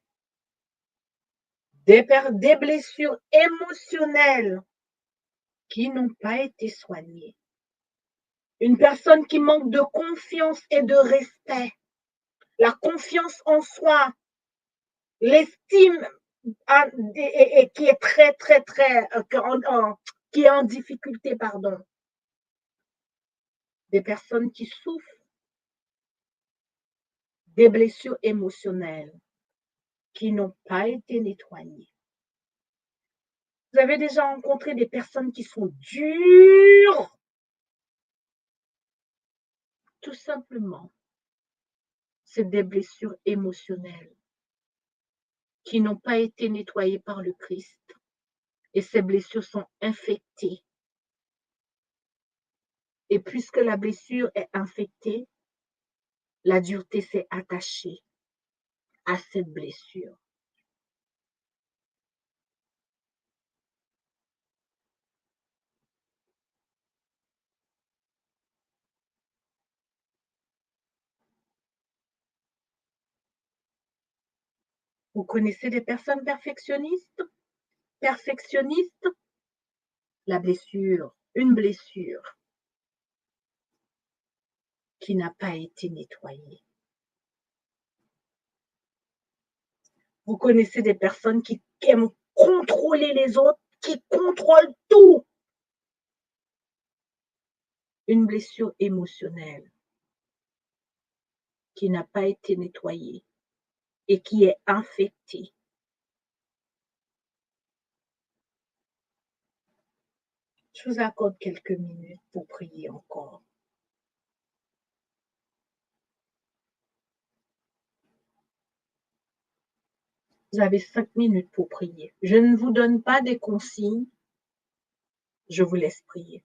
Des blessures émotionnelles qui n'ont pas été soignées. Une personne qui manque de confiance et de respect. La confiance en soi, l'estime et qui est très, très, très, qui est en difficulté, pardon. Des personnes qui souffrent des blessures émotionnelles qui n'ont pas été nettoyées. Vous avez déjà rencontré des personnes qui sont dures? Tout simplement, c'est des blessures émotionnelles qui n'ont pas été nettoyées par le Christ. Et ces blessures sont infectées. Et puisque la blessure est infectée, la dureté s'est attachée à cette blessure. Vous connaissez des personnes perfectionnistes? Perfectionnistes? La blessure, une blessure qui n'a pas été nettoyée. Vous connaissez des personnes qui aiment contrôler les autres, qui contrôlent tout. Une blessure émotionnelle qui n'a pas été nettoyée et qui est infectée. Je vous accorde quelques minutes pour prier encore. Vous avez 5 minutes pour prier. Je ne vous donne pas des consignes. Je vous laisse prier.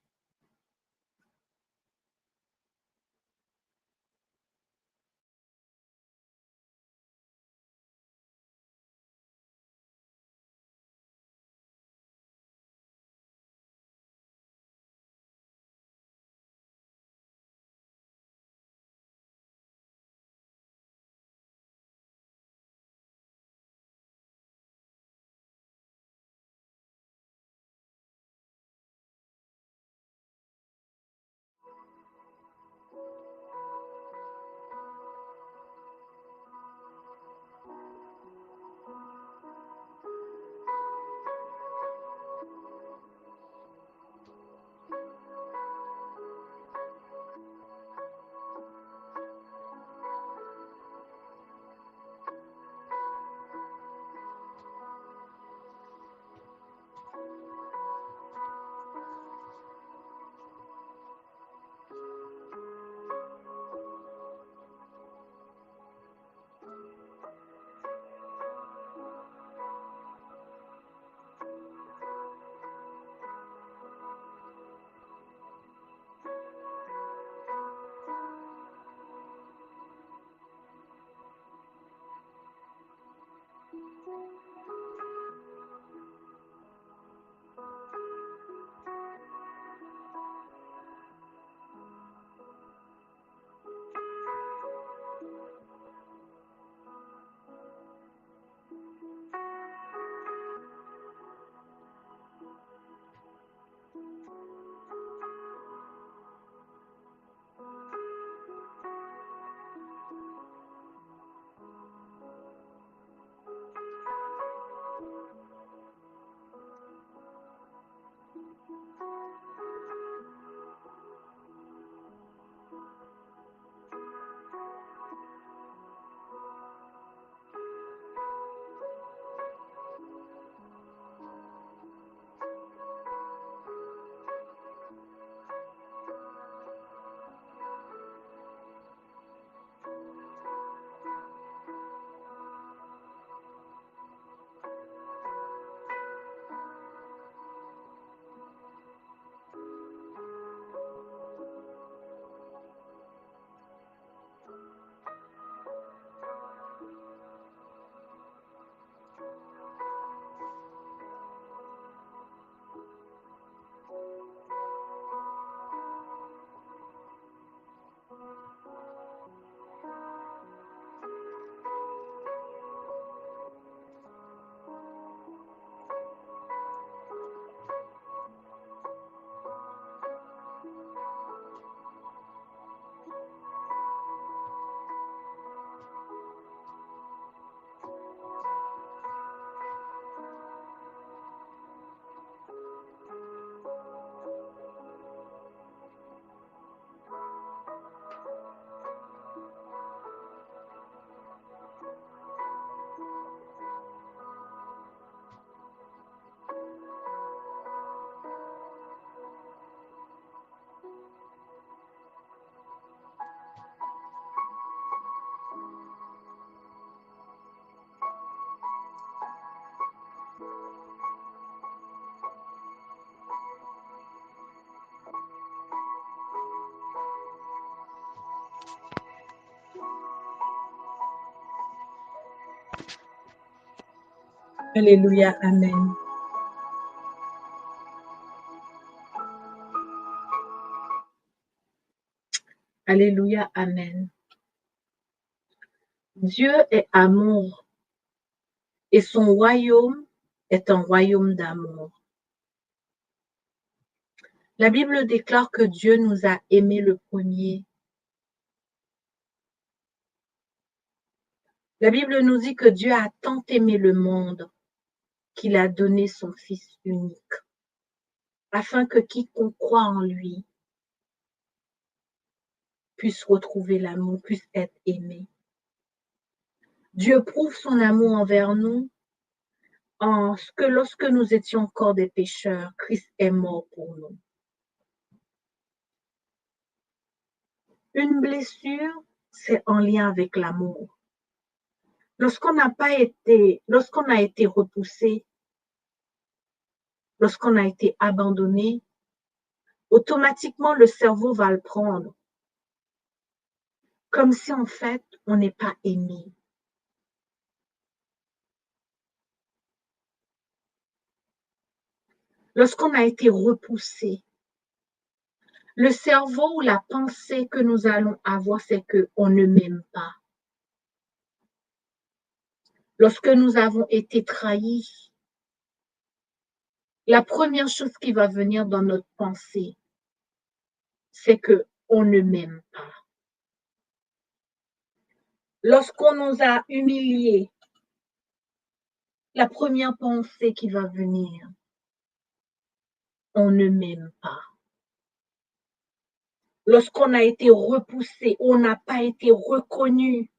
Alléluia, Amen. Alléluia, Amen. Dieu est amour et son royaume est un royaume d'amour. La Bible déclare que Dieu nous a aimés le premier. La Bible nous dit que Dieu a tant aimé le monde qu'il a donné son Fils unique, afin que quiconque croit en lui puisse retrouver l'amour, puisse être aimé. Dieu prouve son amour envers nous en ce que lorsque nous étions encore des pécheurs, Christ est mort pour nous. Une blessure, c'est en lien avec l'amour. Lorsqu'on a été repoussé, lorsqu'on a été abandonné, automatiquement le cerveau va le prendre comme si en fait on n'est pas aimé. Lorsqu'on a été repoussé, le cerveau ou la pensée que nous allons avoir, c'est qu'on ne m'aime pas. Lorsque nous avons été trahis, la première chose qui va venir dans notre pensée, c'est qu'on ne m'aime pas. Lorsqu'on nous a humiliés, la première pensée qui va venir, on ne m'aime pas. Lorsqu'on a été repoussé, on n'a pas été reconnu.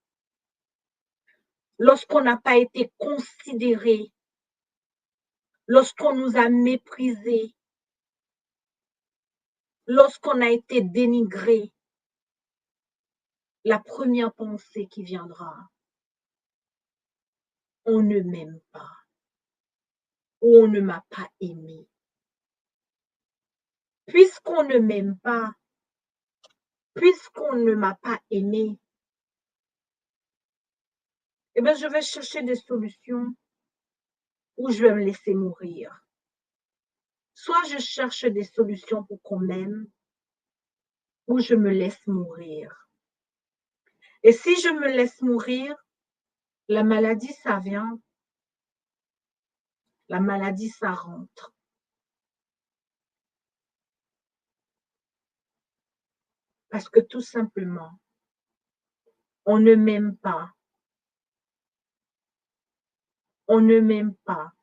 Lorsqu'on n'a pas été considéré, lorsqu'on nous a méprisés, lorsqu'on a été dénigré, la première pensée qui viendra, on ne m'aime pas ou on ne m'a pas aimé. Puisqu'on ne m'aime pas, puisqu'on ne m'a pas aimé, eh bien, je vais chercher des solutions ou je vais me laisser mourir. Soit je cherche des solutions pour qu'on m'aime, ou je me laisse mourir. Et si je me laisse mourir, la maladie, ça vient. La maladie, ça rentre. Parce que tout simplement, on ne m'aime pas. On ne m'aime pas.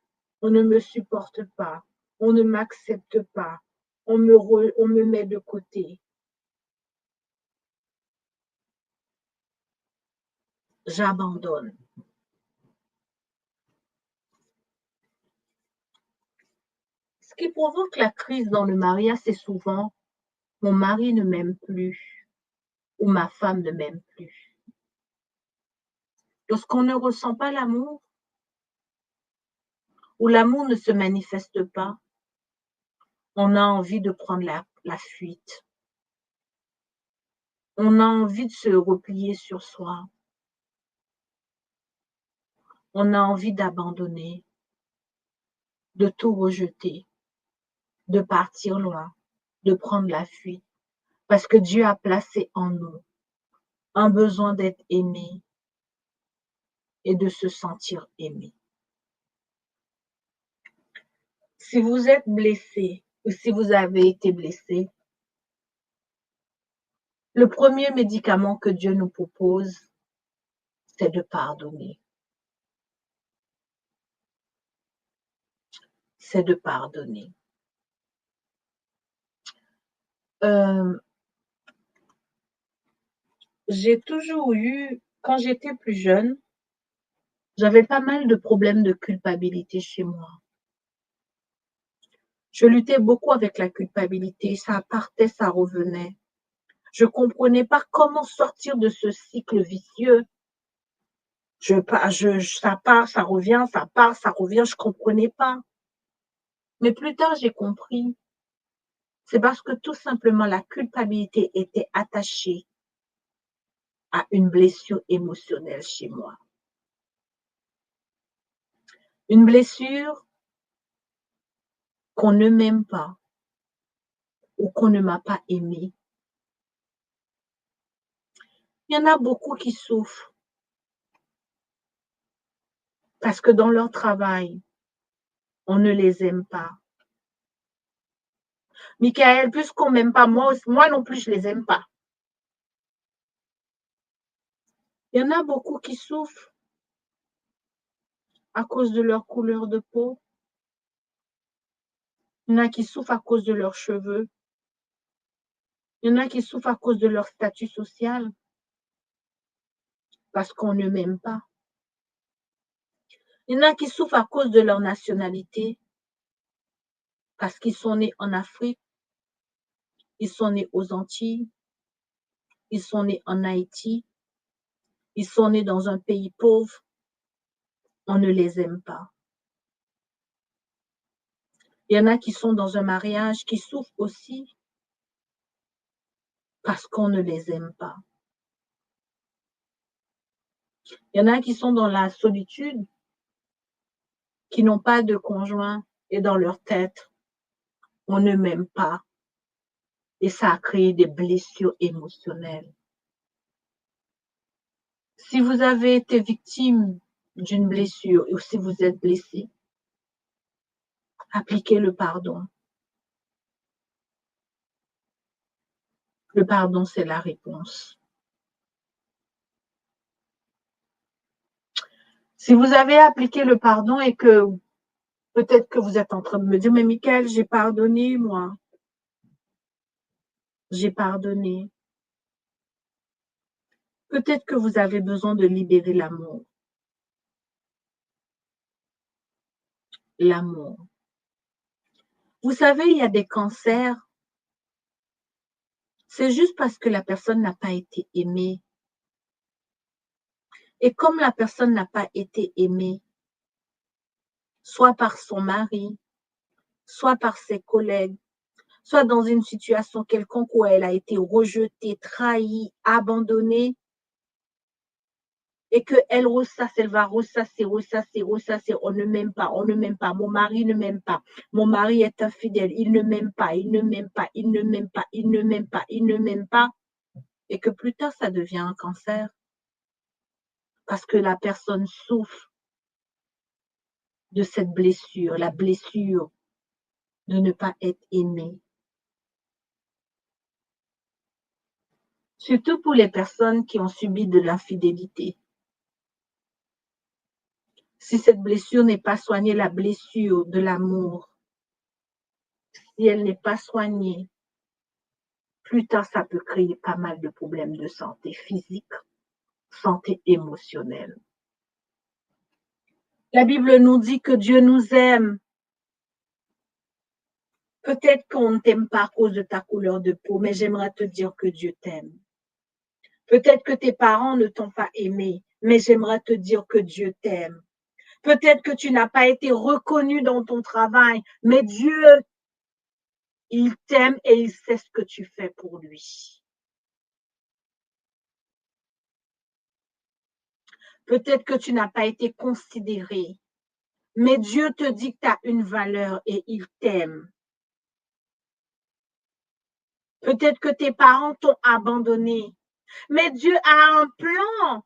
On ne me supporte pas. On ne m'accepte pas. On me met de côté. J'abandonne. Ce qui provoque la crise dans le mariage, c'est souvent mon mari ne m'aime plus ou ma femme ne m'aime plus. Lorsqu'on ne ressent pas l'amour ou l'amour ne se manifeste pas, on a envie de prendre la fuite. On a envie de se replier sur soi. On a envie d'abandonner, de tout rejeter, de partir loin, de prendre la fuite. Parce que Dieu a placé en nous un besoin d'être aimé et de se sentir aimé. Si vous êtes blessé ou si vous avez été blessé, le premier médicament que Dieu nous propose, c'est de pardonner. C'est de pardonner. J'ai toujours eu, quand j'étais plus jeune, j'avais pas mal de problèmes de culpabilité chez moi. Je luttais beaucoup avec la culpabilité, ça partait, ça revenait. Je comprenais pas comment sortir de ce cycle vicieux. Ça part, ça revient, ça part, ça revient, je comprenais pas. Mais plus tard, j'ai compris. C'est parce que tout simplement la culpabilité était attachée à une blessure émotionnelle chez moi. Une blessure qu'on ne m'aime pas ou qu'on ne m'a pas aimé. Il y en a beaucoup qui souffrent parce que dans leur travail, on ne les aime pas. Michael, puisqu'on m'aime pas, moi non plus, je les aime pas. Il y en a beaucoup qui souffrent à cause de leur couleur de peau. Il y en a qui souffrent à cause de leurs cheveux. Il y en a qui souffrent à cause de leur statut social parce qu'on ne m'aime pas. Il y en a qui souffrent à cause de leur nationalité parce qu'ils sont nés en Afrique, ils sont nés aux Antilles, ils sont nés en Haïti, ils sont nés dans un pays pauvre. On ne les aime pas. Il y en a qui sont dans un mariage qui souffrent aussi parce qu'on ne les aime pas. Il y en a qui sont dans la solitude, qui n'ont pas de conjoint et dans leur tête, on ne m'aime pas. Et ça a créé des blessures émotionnelles. Si vous avez été victime d'une blessure ou si vous êtes blessé, appliquez le pardon. Le pardon, c'est la réponse. Si vous avez appliqué le pardon et que peut-être que vous êtes en train de me dire, mais Michael, j'ai pardonné, moi. J'ai pardonné. Peut-être que vous avez besoin de libérer l'amour. L'amour. Vous savez, il y a des cancers. C'est juste parce que la personne n'a pas été aimée. Et comme la personne n'a pas été aimée, soit par son mari, soit par ses collègues, soit dans une situation quelconque où elle a été rejetée, trahie, abandonnée, et qu'elle ressasse, elle va ressasser, on ne m'aime pas, on ne m'aime pas, mon mari ne m'aime pas, mon mari est infidèle, il ne m'aime pas, il ne m'aime pas, il ne m'aime pas, il ne m'aime pas, il ne m'aime pas, et que plus tard ça devient un cancer, parce que la personne souffre de cette blessure, la blessure de ne pas être aimée. Surtout pour les personnes qui ont subi de l'infidélité. Si cette blessure n'est pas soignée, la blessure de l'amour, si elle n'est pas soignée, plus tard, ça peut créer pas mal de problèmes de santé physique, santé émotionnelle. La Bible nous dit que Dieu nous aime. Peut-être qu'on ne t'aime pas à cause de ta couleur de peau, mais j'aimerais te dire que Dieu t'aime. Peut-être que tes parents ne t'ont pas aimé, mais j'aimerais te dire que Dieu t'aime. Peut-être que tu n'as pas été reconnu dans ton travail, mais Dieu, il t'aime et il sait ce que tu fais pour lui. Peut-être que tu n'as pas été considéré, mais Dieu te dit que tu as une valeur et il t'aime. Peut-être que tes parents t'ont abandonné, mais Dieu a un plan.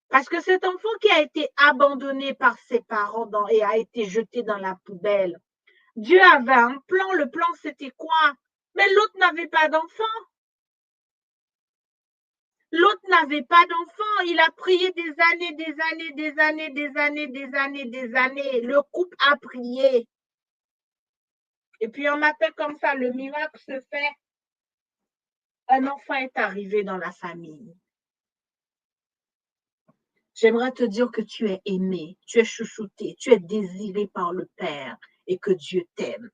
Parce que cet enfant qui a été abandonné par ses parents et a été jeté dans la poubelle, Dieu avait un plan. Le plan, c'était quoi? Mais l'autre n'avait pas d'enfant. L'autre n'avait pas d'enfant. Il a prié des années, des années, des années, des années, des années, des années. Le couple a prié. Et puis un matin comme ça, le miracle se fait. Un enfant est arrivé dans la famille. J'aimerais te dire que tu es aimé, tu es chouchouté, tu es désiré par le Père et que Dieu t'aime.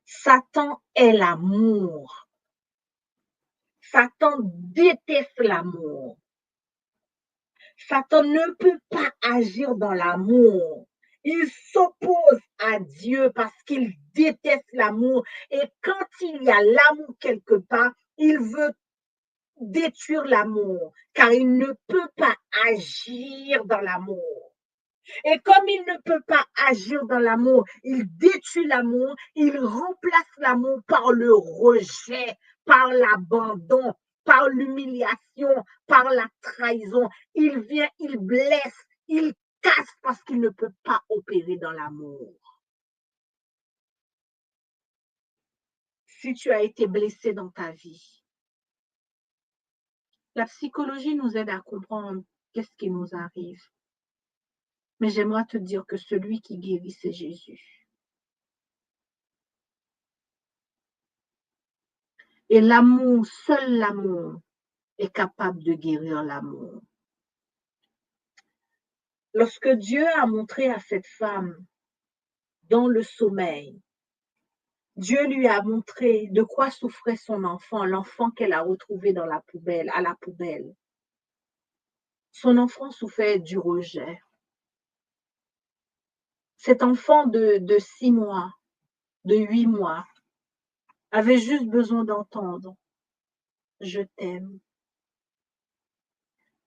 Satan est l'amour. Satan déteste l'amour. Satan ne peut pas agir dans l'amour. Il s'oppose à Dieu parce qu'il déteste l'amour. Et quand il y a l'amour quelque part, il veut détruire l'amour, car il ne peut pas agir dans l'amour. Et comme il ne peut pas agir dans l'amour, il détruit l'amour, il remplace l'amour par le rejet, par l'abandon, par l'humiliation, par la trahison. Il vient, il blesse, il casse parce qu'il ne peut pas opérer dans l'amour. Si tu as été blessé dans ta vie, la psychologie nous aide à comprendre qu'est-ce qui nous arrive. Mais j'aimerais te dire que celui qui guérit, c'est Jésus. Et l'amour, seul l'amour, est capable de guérir l'amour. Lorsque Dieu a montré à cette femme dans le sommeil, Dieu lui a montré de quoi souffrait son enfant, l'enfant qu'elle a retrouvé dans la poubelle, à la poubelle. Son enfant souffrait du rejet. Cet enfant de 6 mois, de 8 mois, avait juste besoin d'entendre « Je t'aime ».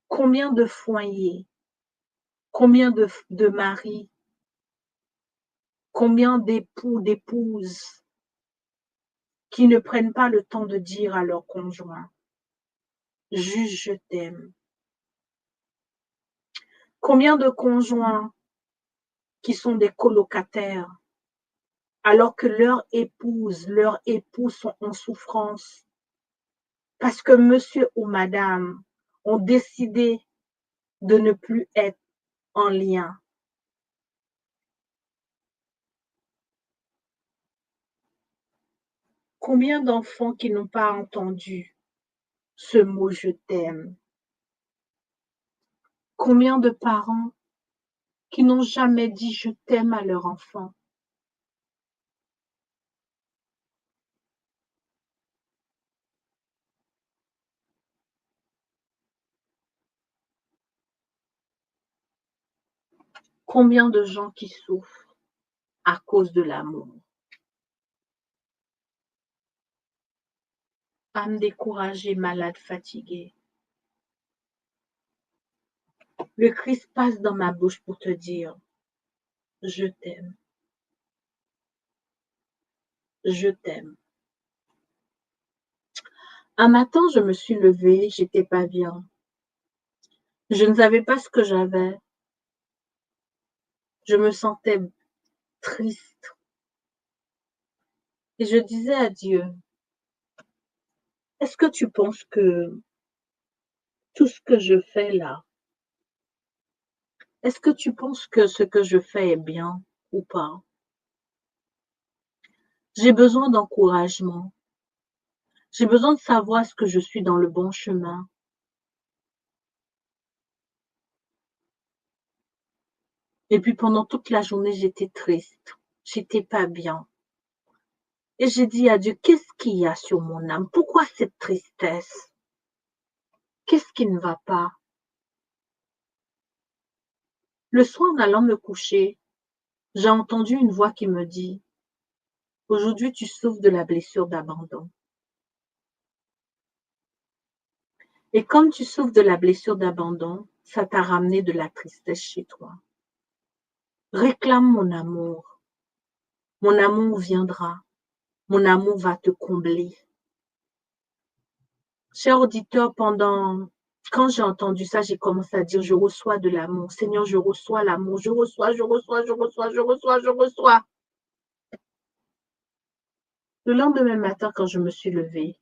Combien de foyers, combien de maris, combien d'époux, d'épouses qui ne prennent pas le temps de dire à leur conjoint « Juste je t'aime ». Combien de conjoints qui sont des colocataires alors que leur épouse, leur époux sont en souffrance parce que monsieur ou madame ont décidé de ne plus être en lien. Combien d'enfants qui n'ont pas entendu ce mot « je t'aime ». Combien de parents qui n'ont jamais dit « je t'aime » à leur enfant. Combien de gens qui souffrent à cause de l'amour. Âme découragée, malade, fatiguée. Le Christ passe dans ma bouche pour te dire « je t'aime ». Je t'aime. Un matin, je me suis levée, j'étais pas bien. Je ne savais pas ce que j'avais. Je me sentais triste. Et je disais à Dieu, est-ce que tu penses que tout ce que je fais là, est-ce que tu penses que ce que je fais est bien ou pas? J'ai besoin d'encouragement. J'ai besoin de savoir est-ce que je suis dans le bon chemin. Et puis pendant toute la journée, j'étais triste. J'étais pas bien. Et j'ai dit à Dieu, qu'est-ce qu'il y a sur mon âme? Pourquoi cette tristesse? Qu'est-ce qui ne va pas? Le soir, en allant me coucher, j'ai entendu une voix qui me dit, aujourd'hui, tu souffres de la blessure d'abandon. Et comme tu souffres de la blessure d'abandon, ça t'a ramené de la tristesse chez toi. Réclame mon amour. Mon amour viendra. Mon amour va te combler. Cher auditeur, quand j'ai entendu ça, j'ai commencé à dire, je reçois de l'amour. Seigneur, je reçois l'amour. Je reçois. Le lendemain matin, quand je me suis levée,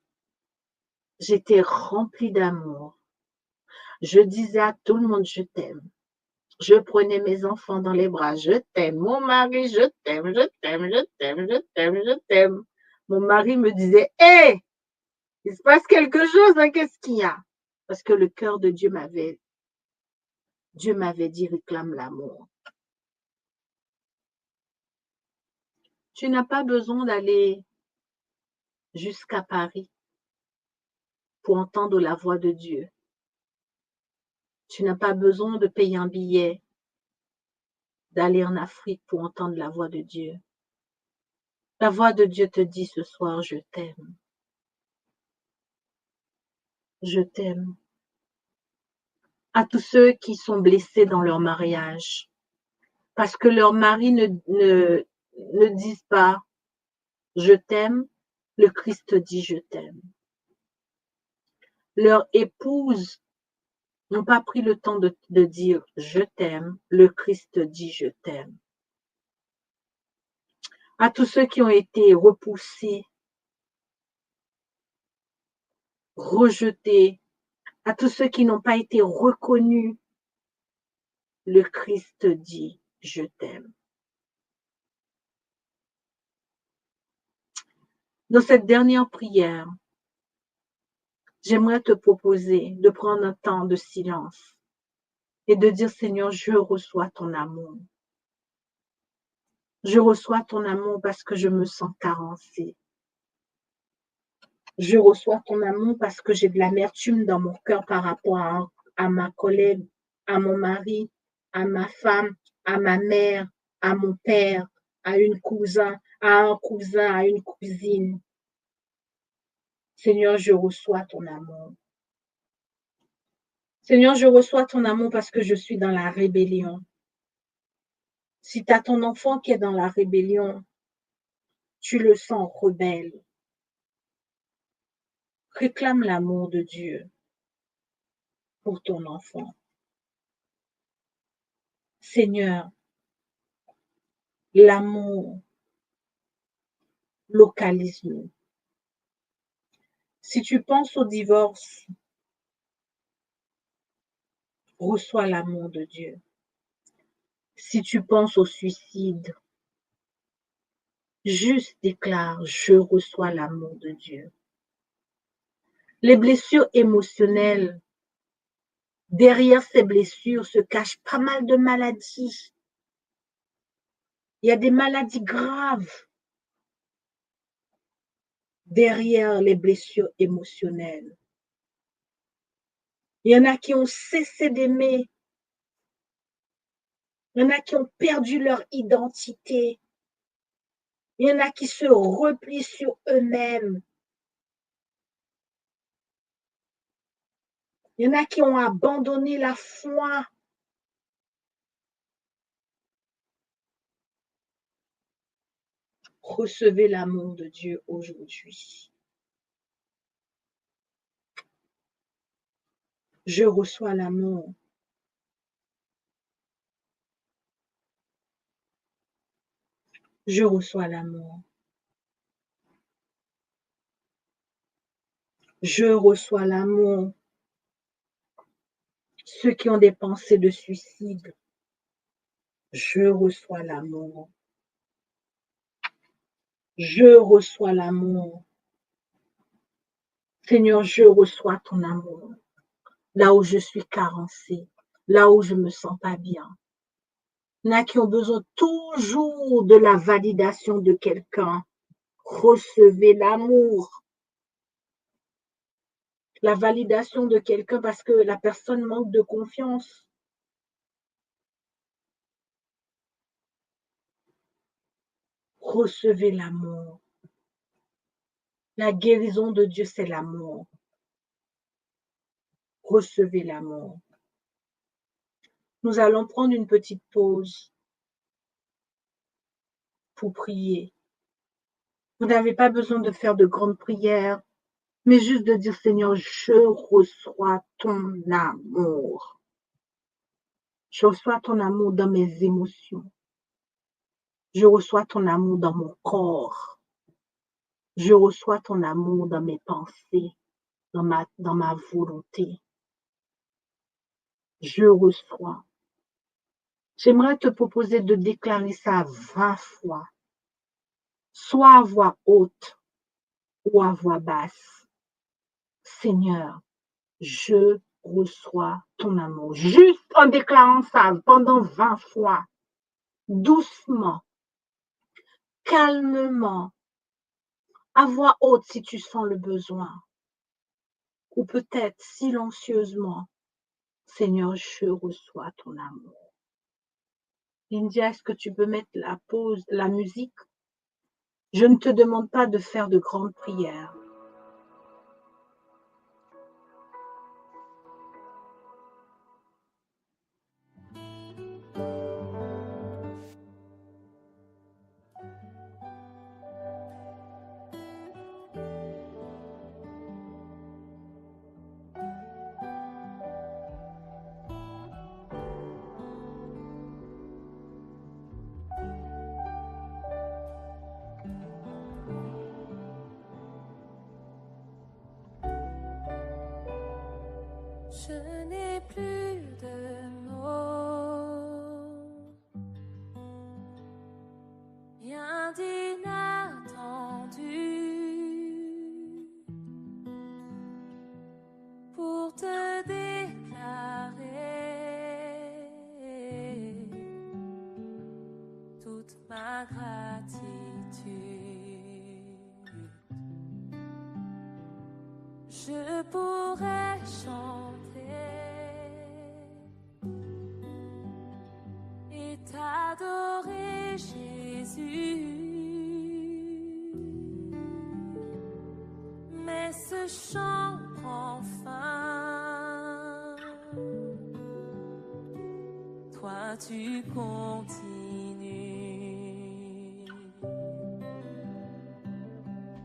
j'étais remplie d'amour. Je disais à tout le monde, je t'aime. Je prenais mes enfants dans les bras, je t'aime. Mon mari, je t'aime, je t'aime, je t'aime, je t'aime, je t'aime. Mon mari me disait, hé, il se passe quelque chose, hein, qu'est-ce qu'il y a? Parce que le cœur de Dieu m'avait dit, réclame l'amour. Tu n'as pas besoin d'aller jusqu'à Paris pour entendre la voix de Dieu. Tu n'as pas besoin de payer un billet, d'aller en Afrique pour entendre la voix de Dieu. La voix de Dieu te dit ce soir, je t'aime. je t'aime. À tous ceux qui sont blessés dans leur mariage, parce que leur mari ne disent pas je t'aime, le Christ dit je t'aime. Leurs épouses n'ont pas pris le temps de dire je t'aime, le Christ dit je t'aime. À tous ceux qui ont été repoussés, rejetés, à tous ceux qui n'ont pas été reconnus, le Christ dit je t'aime. Dans cette dernière prière, j'aimerais te proposer de prendre un temps de silence et de dire Seigneur, je reçois ton amour. Je reçois ton amour parce que je me sens carencée. Je reçois ton amour parce que j'ai de l'amertume dans mon cœur par rapport à ma collègue, à mon mari, à ma femme, à ma mère, à mon père, à un cousin, à une cousine. Seigneur, je reçois ton amour. Seigneur, je reçois ton amour parce que je suis dans la rébellion. Si tu as ton enfant qui est dans la rébellion, tu le sens rebelle. Réclame l'amour de Dieu pour ton enfant. Seigneur, l'amour, localise-nous. Si tu penses au divorce, reçois l'amour de Dieu. Si tu penses au suicide, juste déclare, je reçois l'amour de Dieu. Les blessures émotionnelles, derrière ces blessures se cachent pas mal de maladies. Il y a des maladies graves derrière les blessures émotionnelles. Il y en a qui ont cessé d'aimer. Il y en a qui ont perdu leur identité. Il y en a qui se replient sur eux-mêmes. Il y en a qui ont abandonné la foi. Recevez l'amour de Dieu aujourd'hui. Je reçois l'amour. Je reçois l'amour. Je reçois l'amour. Ceux qui ont des pensées de suicide, je reçois l'amour. Je reçois l'amour. Seigneur, je reçois ton amour. Là où je suis carencée, là où je me sens pas bien. Il y en a qui ont besoin toujours de la validation de quelqu'un. Recevez l'amour. La validation de quelqu'un parce que la personne manque de confiance. Recevez l'amour. La guérison de Dieu, c'est l'amour. Recevez l'amour. Nous allons prendre une petite pause pour prier. Vous n'avez pas besoin de faire de grandes prières, mais juste de dire, Seigneur, je reçois ton amour. Je reçois ton amour dans mes émotions. Je reçois ton amour dans mon corps. Je reçois ton amour dans mes pensées, dans ma volonté. Je reçois. J'aimerais te proposer de déclarer ça 20 fois, soit à voix haute ou à voix basse. Seigneur, je reçois ton amour. Juste en déclarant ça pendant 20 fois, doucement, calmement, à voix haute si tu sens le besoin, ou peut-être silencieusement. Seigneur, je reçois ton amour. India, est-ce que tu peux mettre la pause, la musique? Je ne te demande pas de faire de grandes prières. Je n'ai plus de mots, rien d'inattendu pour te déclarer toute ma gratitude. Je pourrais chanter et t'adorer, Jésus, mais ce chant prend fin. Toi tu continues.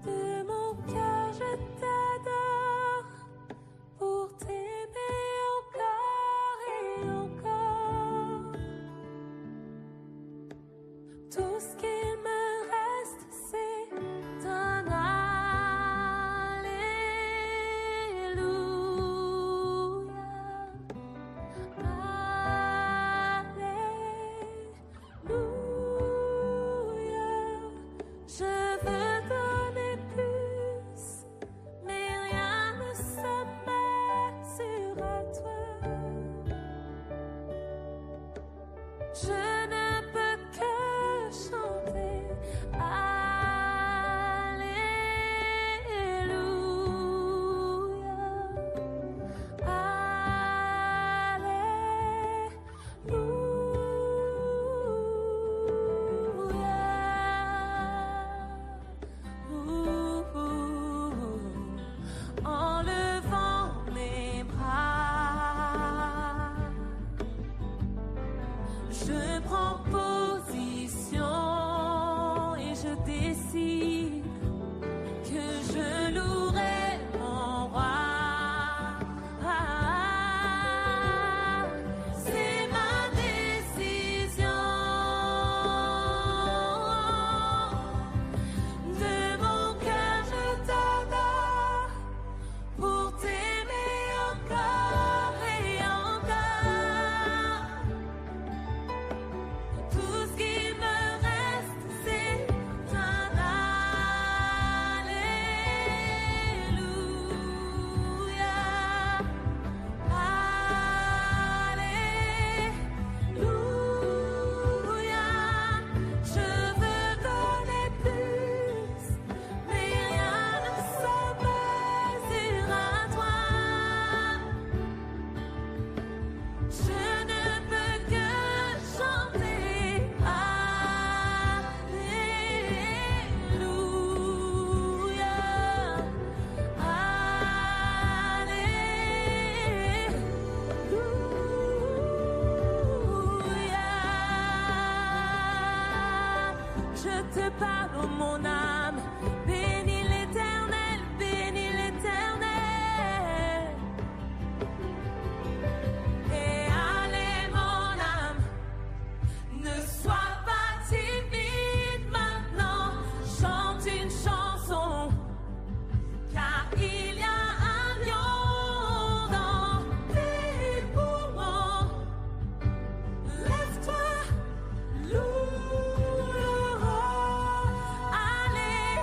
De mon cœur je t'adore, pour t'aimer encore et encore. Tout ce qu'il me reste, c'est un Alléluia. Alléluia. Je veux donner plus, mais rien ne se mesure à toi. Je ne peux que chanter Alléluia. En levant mes bras, je prends position et je décide que je louerai mon roi. C'est ma décision. De mon cœur je t'adore, pour t'aimer encore et encore. Tout ce qu'il me reste, c'est un Alléluia. Alléluia. Je veux donner plus, mais rien ne se mesure à toi. Je ne peux que chanter Alléluia. Alléluia. Je te parle, mon âme, bénis l'Éternel, bénis l'Éternel. Et allez mon âme, ne sois pas timide maintenant, chante une chanson, car il y a un lion dans tes poumons. Lève-toi, loue le roi. Allez,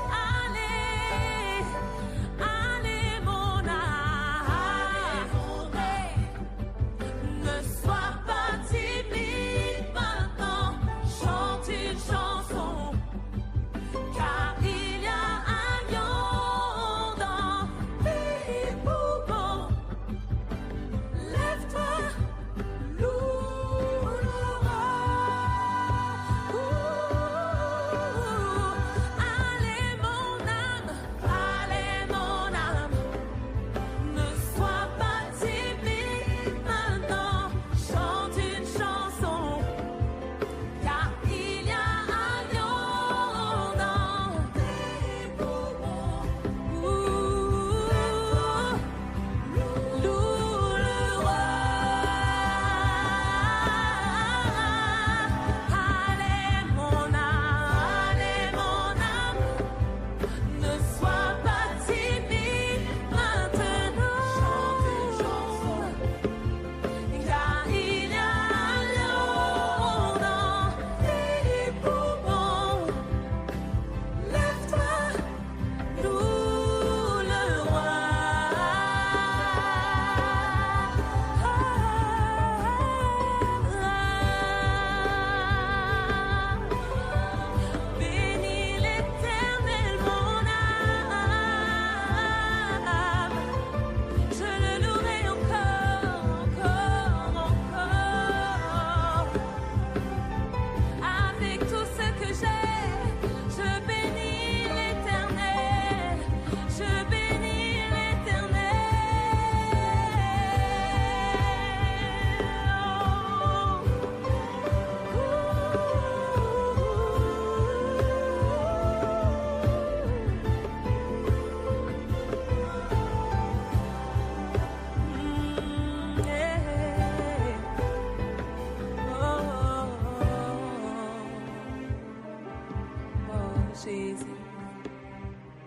Jésus.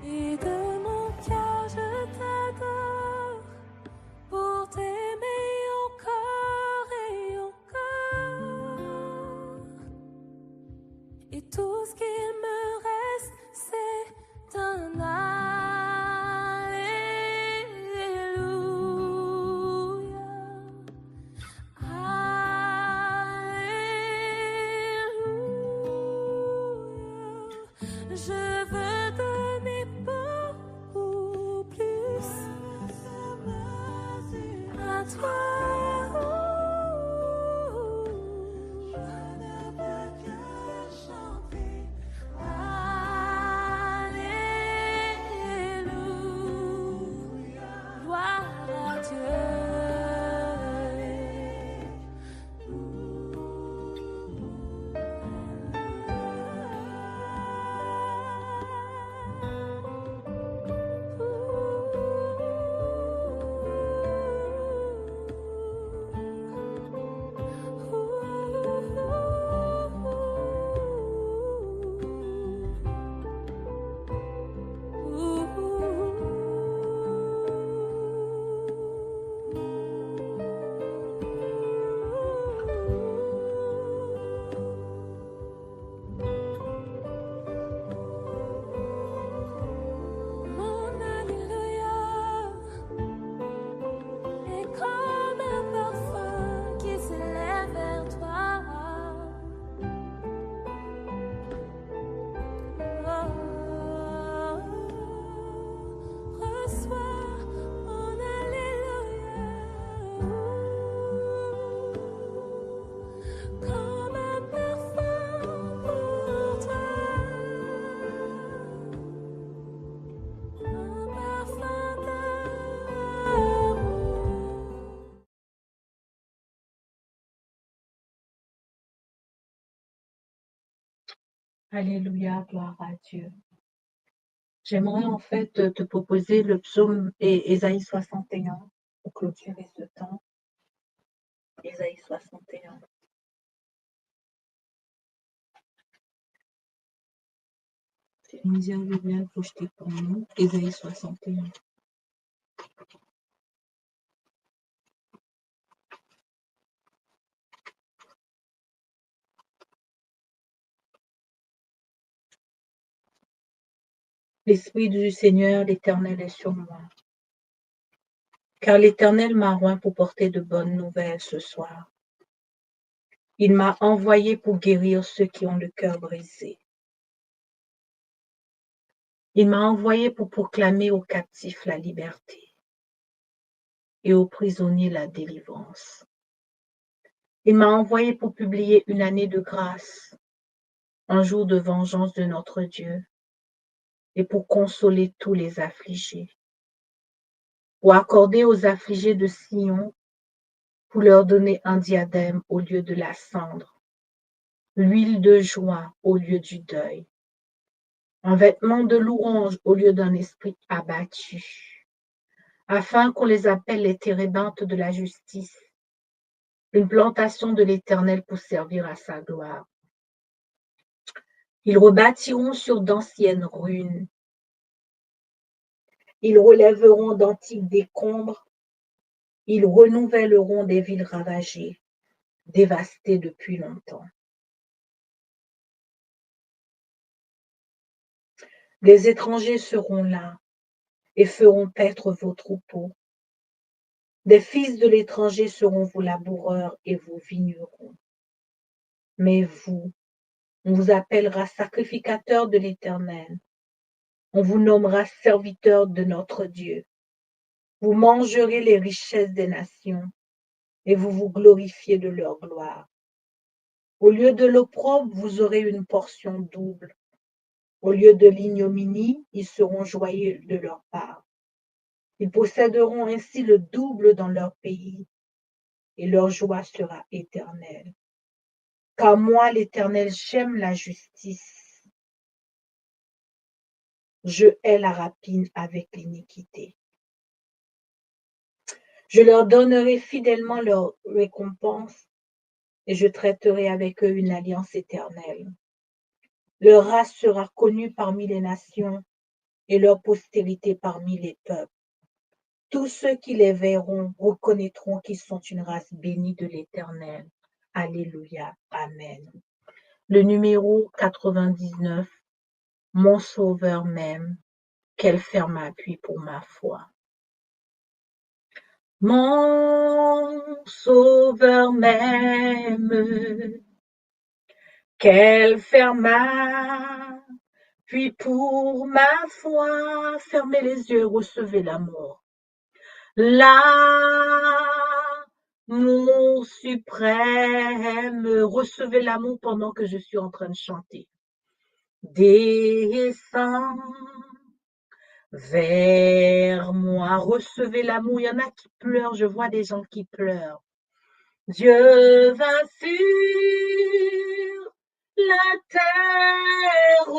Et de mon cœur je t'adore pour t'aimer encore et encore. Et tout ce qu'il me reste, c'est un Alléluia. Alléluia. Je veux donner beaucoup plus à toi. Je ne veux que chanter Alléluia. Gloire à Dieu. Mon Alléluia est comme un parfum qui s'élève vers toi. Reçois mon Alléluia comme un parfum pour toi. Un parfum d'amour. Alléluia, gloire à Dieu. J'aimerais en fait te proposer le psaume Ésaïe 61 pour clôturer ce temps. Ésaïe 61. C'est une miséricorde projetée pour nous. Ésaïe 61. L'Esprit du Seigneur, l'Éternel est sur moi. Car l'Éternel m'a oint pour porter de bonnes nouvelles ce soir. Il m'a envoyé pour guérir ceux qui ont le cœur brisé. Il m'a envoyé pour proclamer aux captifs la liberté et aux prisonniers la délivrance. Il m'a envoyé pour publier une année de grâce, un jour de vengeance de notre Dieu, et pour consoler tous les affligés, pour accorder aux affligés de Sion, pour leur donner un diadème au lieu de la cendre, l'huile de joie au lieu du deuil, un vêtement de louange au lieu d'un esprit abattu, afin qu'on les appelle les térébintes de la justice, une plantation de l'Éternel pour servir à sa gloire. Ils rebâtiront sur d'anciennes ruines. Ils relèveront d'antiques décombres. Ils renouvelleront des villes ravagées, dévastées depuis longtemps. Des étrangers seront là et feront paître vos troupeaux. Des fils de l'étranger seront vos laboureurs et vos vignerons. Mais vous, on vous appellera sacrificateurs de l'Éternel. On vous nommera serviteurs de notre Dieu. Vous mangerez les richesses des nations et vous vous glorifiez de leur gloire. Au lieu de l'opprobre, vous aurez une portion double. Au lieu de l'ignominie, ils seront joyeux de leur part. Ils posséderont ainsi le double dans leur pays, et leur joie sera éternelle. Car moi, l'Éternel, j'aime la justice. Je hais la rapine avec l'iniquité. Je leur donnerai fidèlement leur récompense, et je traiterai avec eux une alliance éternelle. Leur race sera connue parmi les nations et leur postérité parmi les peuples. Tous ceux qui les verront reconnaîtront qu'ils sont une race bénie de l'Éternel. Alléluia. Amen. Le numéro 99, mon Sauveur m'aime, quel ferme appui pour ma foi. Mon Sauveur m'aime, quel ferme appui pour ma foi. Fermez les yeux, recevez l'amour. L'amour suprême, recevez l'amour pendant que je suis en train de chanter. Descends vers moi, recevez l'amour. Il y en a qui pleurent, je vois des gens qui pleurent. Dieu va sur la terre,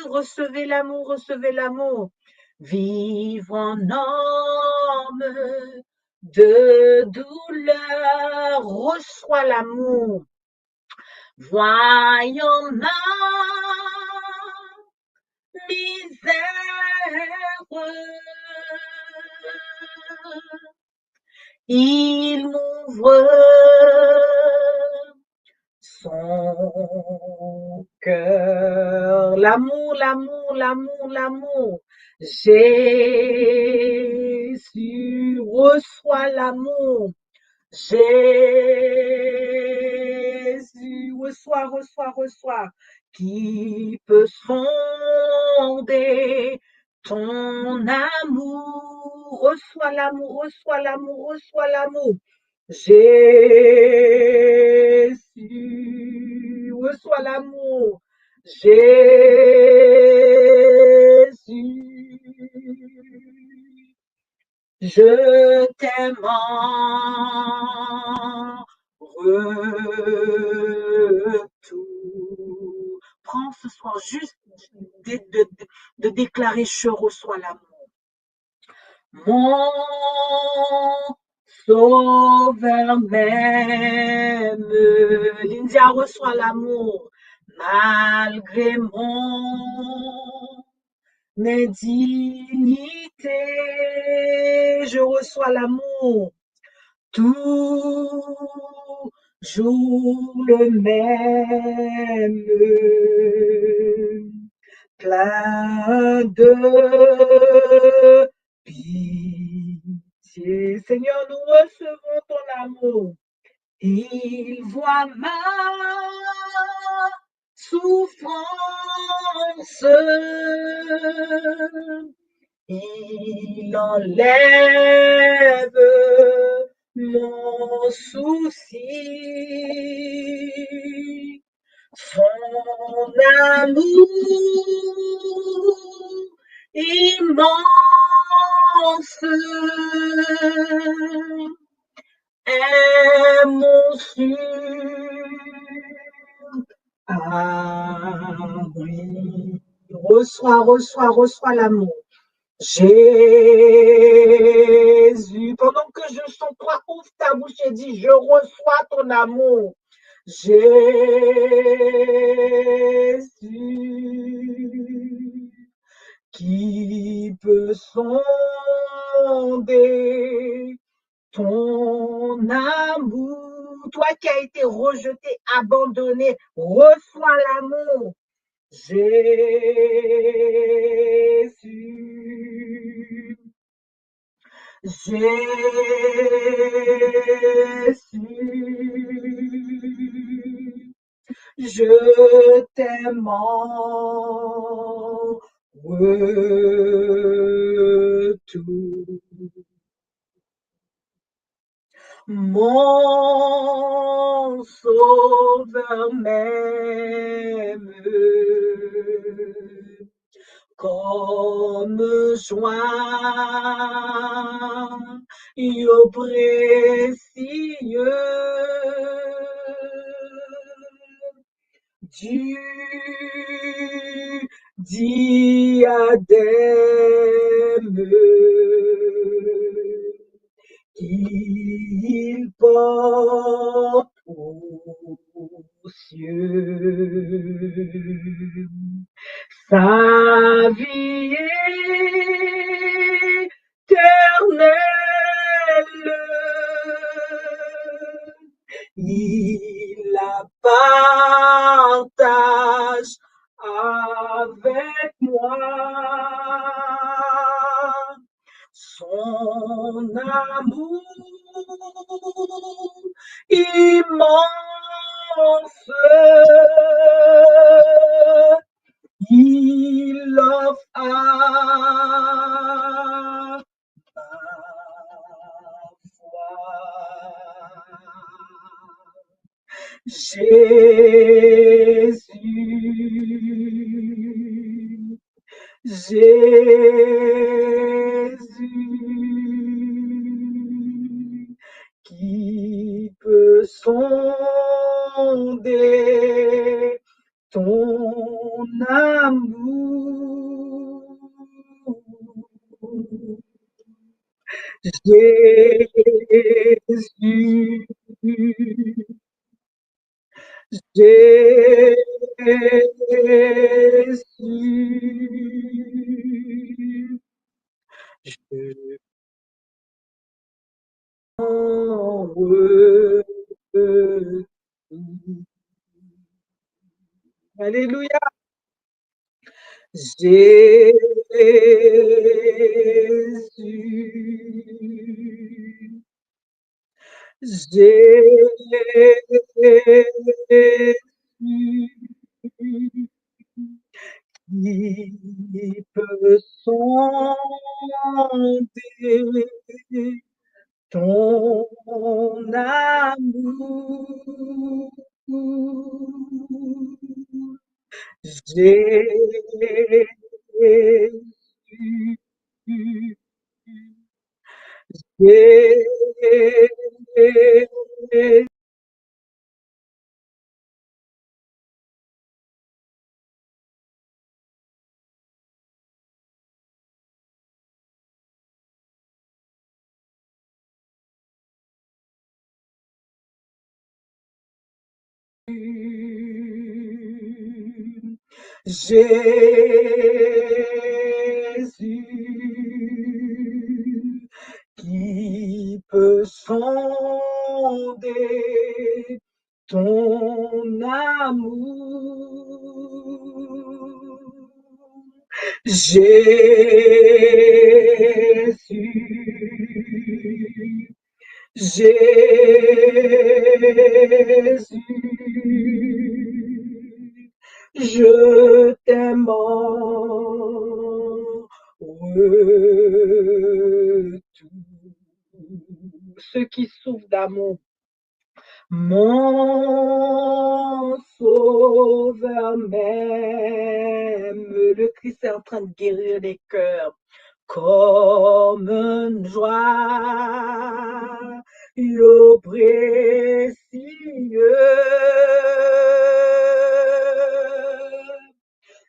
recevez l'amour, recevez l'amour. Vivre en homme de douleur, reçois l'amour. Voyons ma misère, il m'ouvre son cœur. L'amour, l'amour, l'amour, l'amour. Jésus reçoit l'amour. Jésus reçoit, reçoit, reçoit. Qui peut sonder ton amour? Reçois l'amour, reçois l'amour, reçois l'amour. Jésus, reçois l'amour. Jésus, je t'aime en retour. Prends ce soir juste de déclarer je reçois l'amour. Mon Sauveur m'aime. Lindia reçoit l'amour malgré mes dignités. Je reçois l'amour. Toujours le même. Plein de pitié. Seigneur, nous recevons ton amour. Il voit ma souffrance. Il enlève mon souci. Son amour immense est mon abri. Reçois, reçois, reçois l'amour. Jésus, pendant que je sens toi, ouvre ta bouche et dis, je reçois ton amour. Jésus, qui peut sonder ton amour? Toi qui as été rejeté, abandonné, reçois l'amour. Jésus, Jésus, je t'aime en retour. Mon Sauveur m'aime comme joyau précieux du diadème qu'il porte aux cieux. Sa vie éternelle, il la partage avec moi. Son amour immense, il offre à ma foi. Jésus, Jésus, qui peut sonder ton amour? Jésus, Jésus, je t'en veux. Alléluia. Jésus, Jésus, qui peut sonder ton amour? Jésus, Jésus, Jésus, qui peut sonder ton amour? Jésus, Jésus, je t'aime tous ceux qui souffrent d'amour. Mon sauveur même, le Christ est en train de guérir les cœurs comme une joie précieux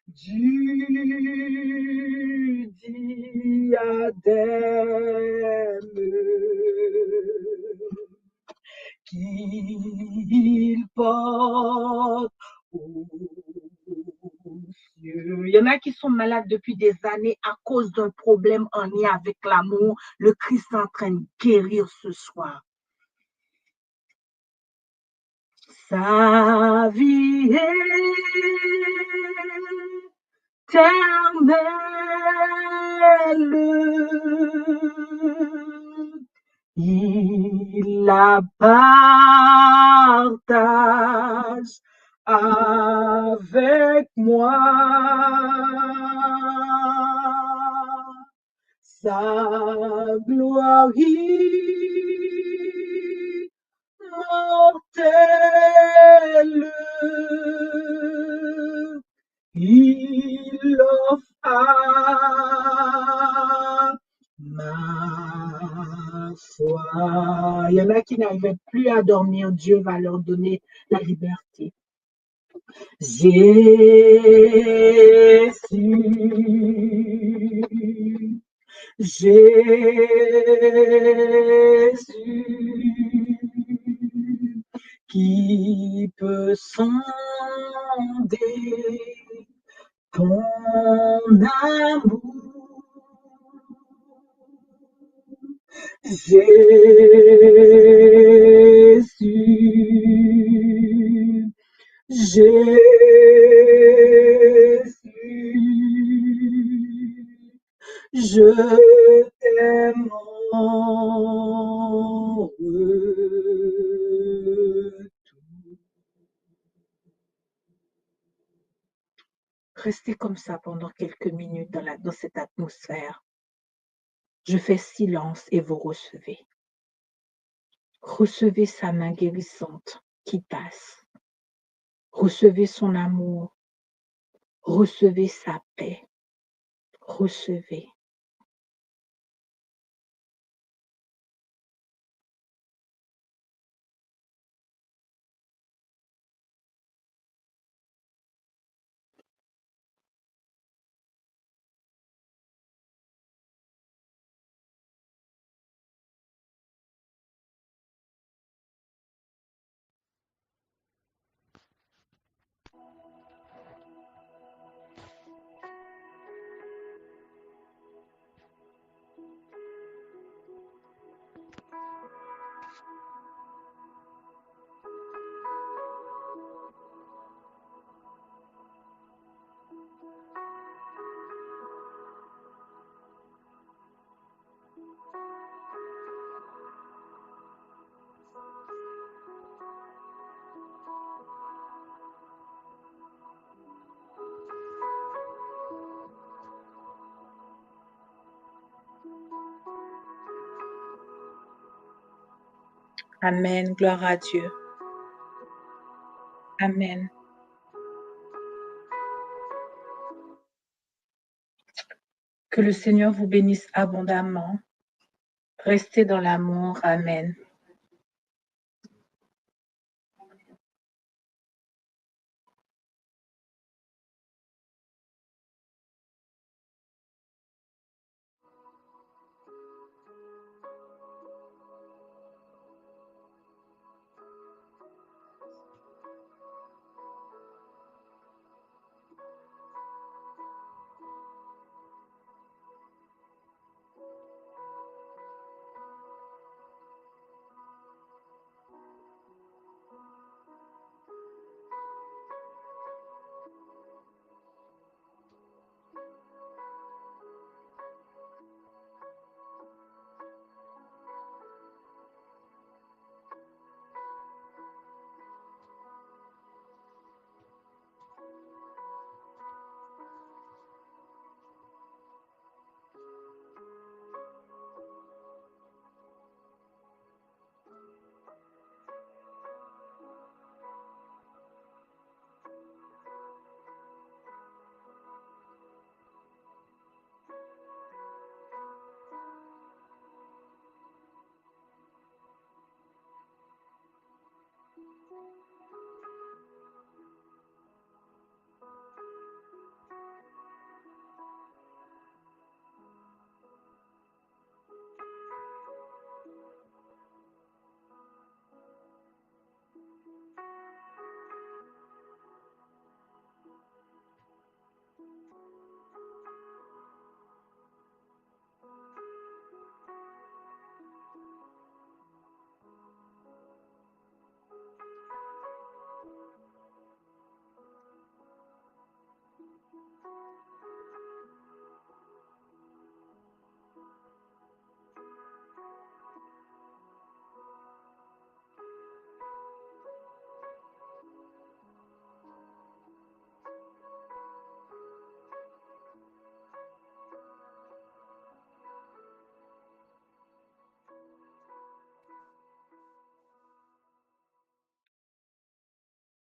du diadème qu'il porte aux cieux. Il y en a qui sont malades depuis des années à cause d'un problème en lien avec l'amour. Le Christ est en train de guérir ce soir. Sa vie éternelle, il la partage avec moi. Sa gloire immortelle, il offre à ma foi. Il y en a qui n'arrivaient plus à dormir. Dieu va leur donner la liberté. Jésus, Jésus, qui peut sonder ton amour, Jésus, Jésus, je t'aime en retour. Restez comme ça pendant quelques minutes dans cette atmosphère. Je fais silence et vous recevez. Recevez sa main guérissante qui passe. Recevez son amour. Recevez sa paix. Recevez. Amen. Gloire à Dieu. Amen. Que le Seigneur vous bénisse abondamment. Restez dans l'amour. Amen.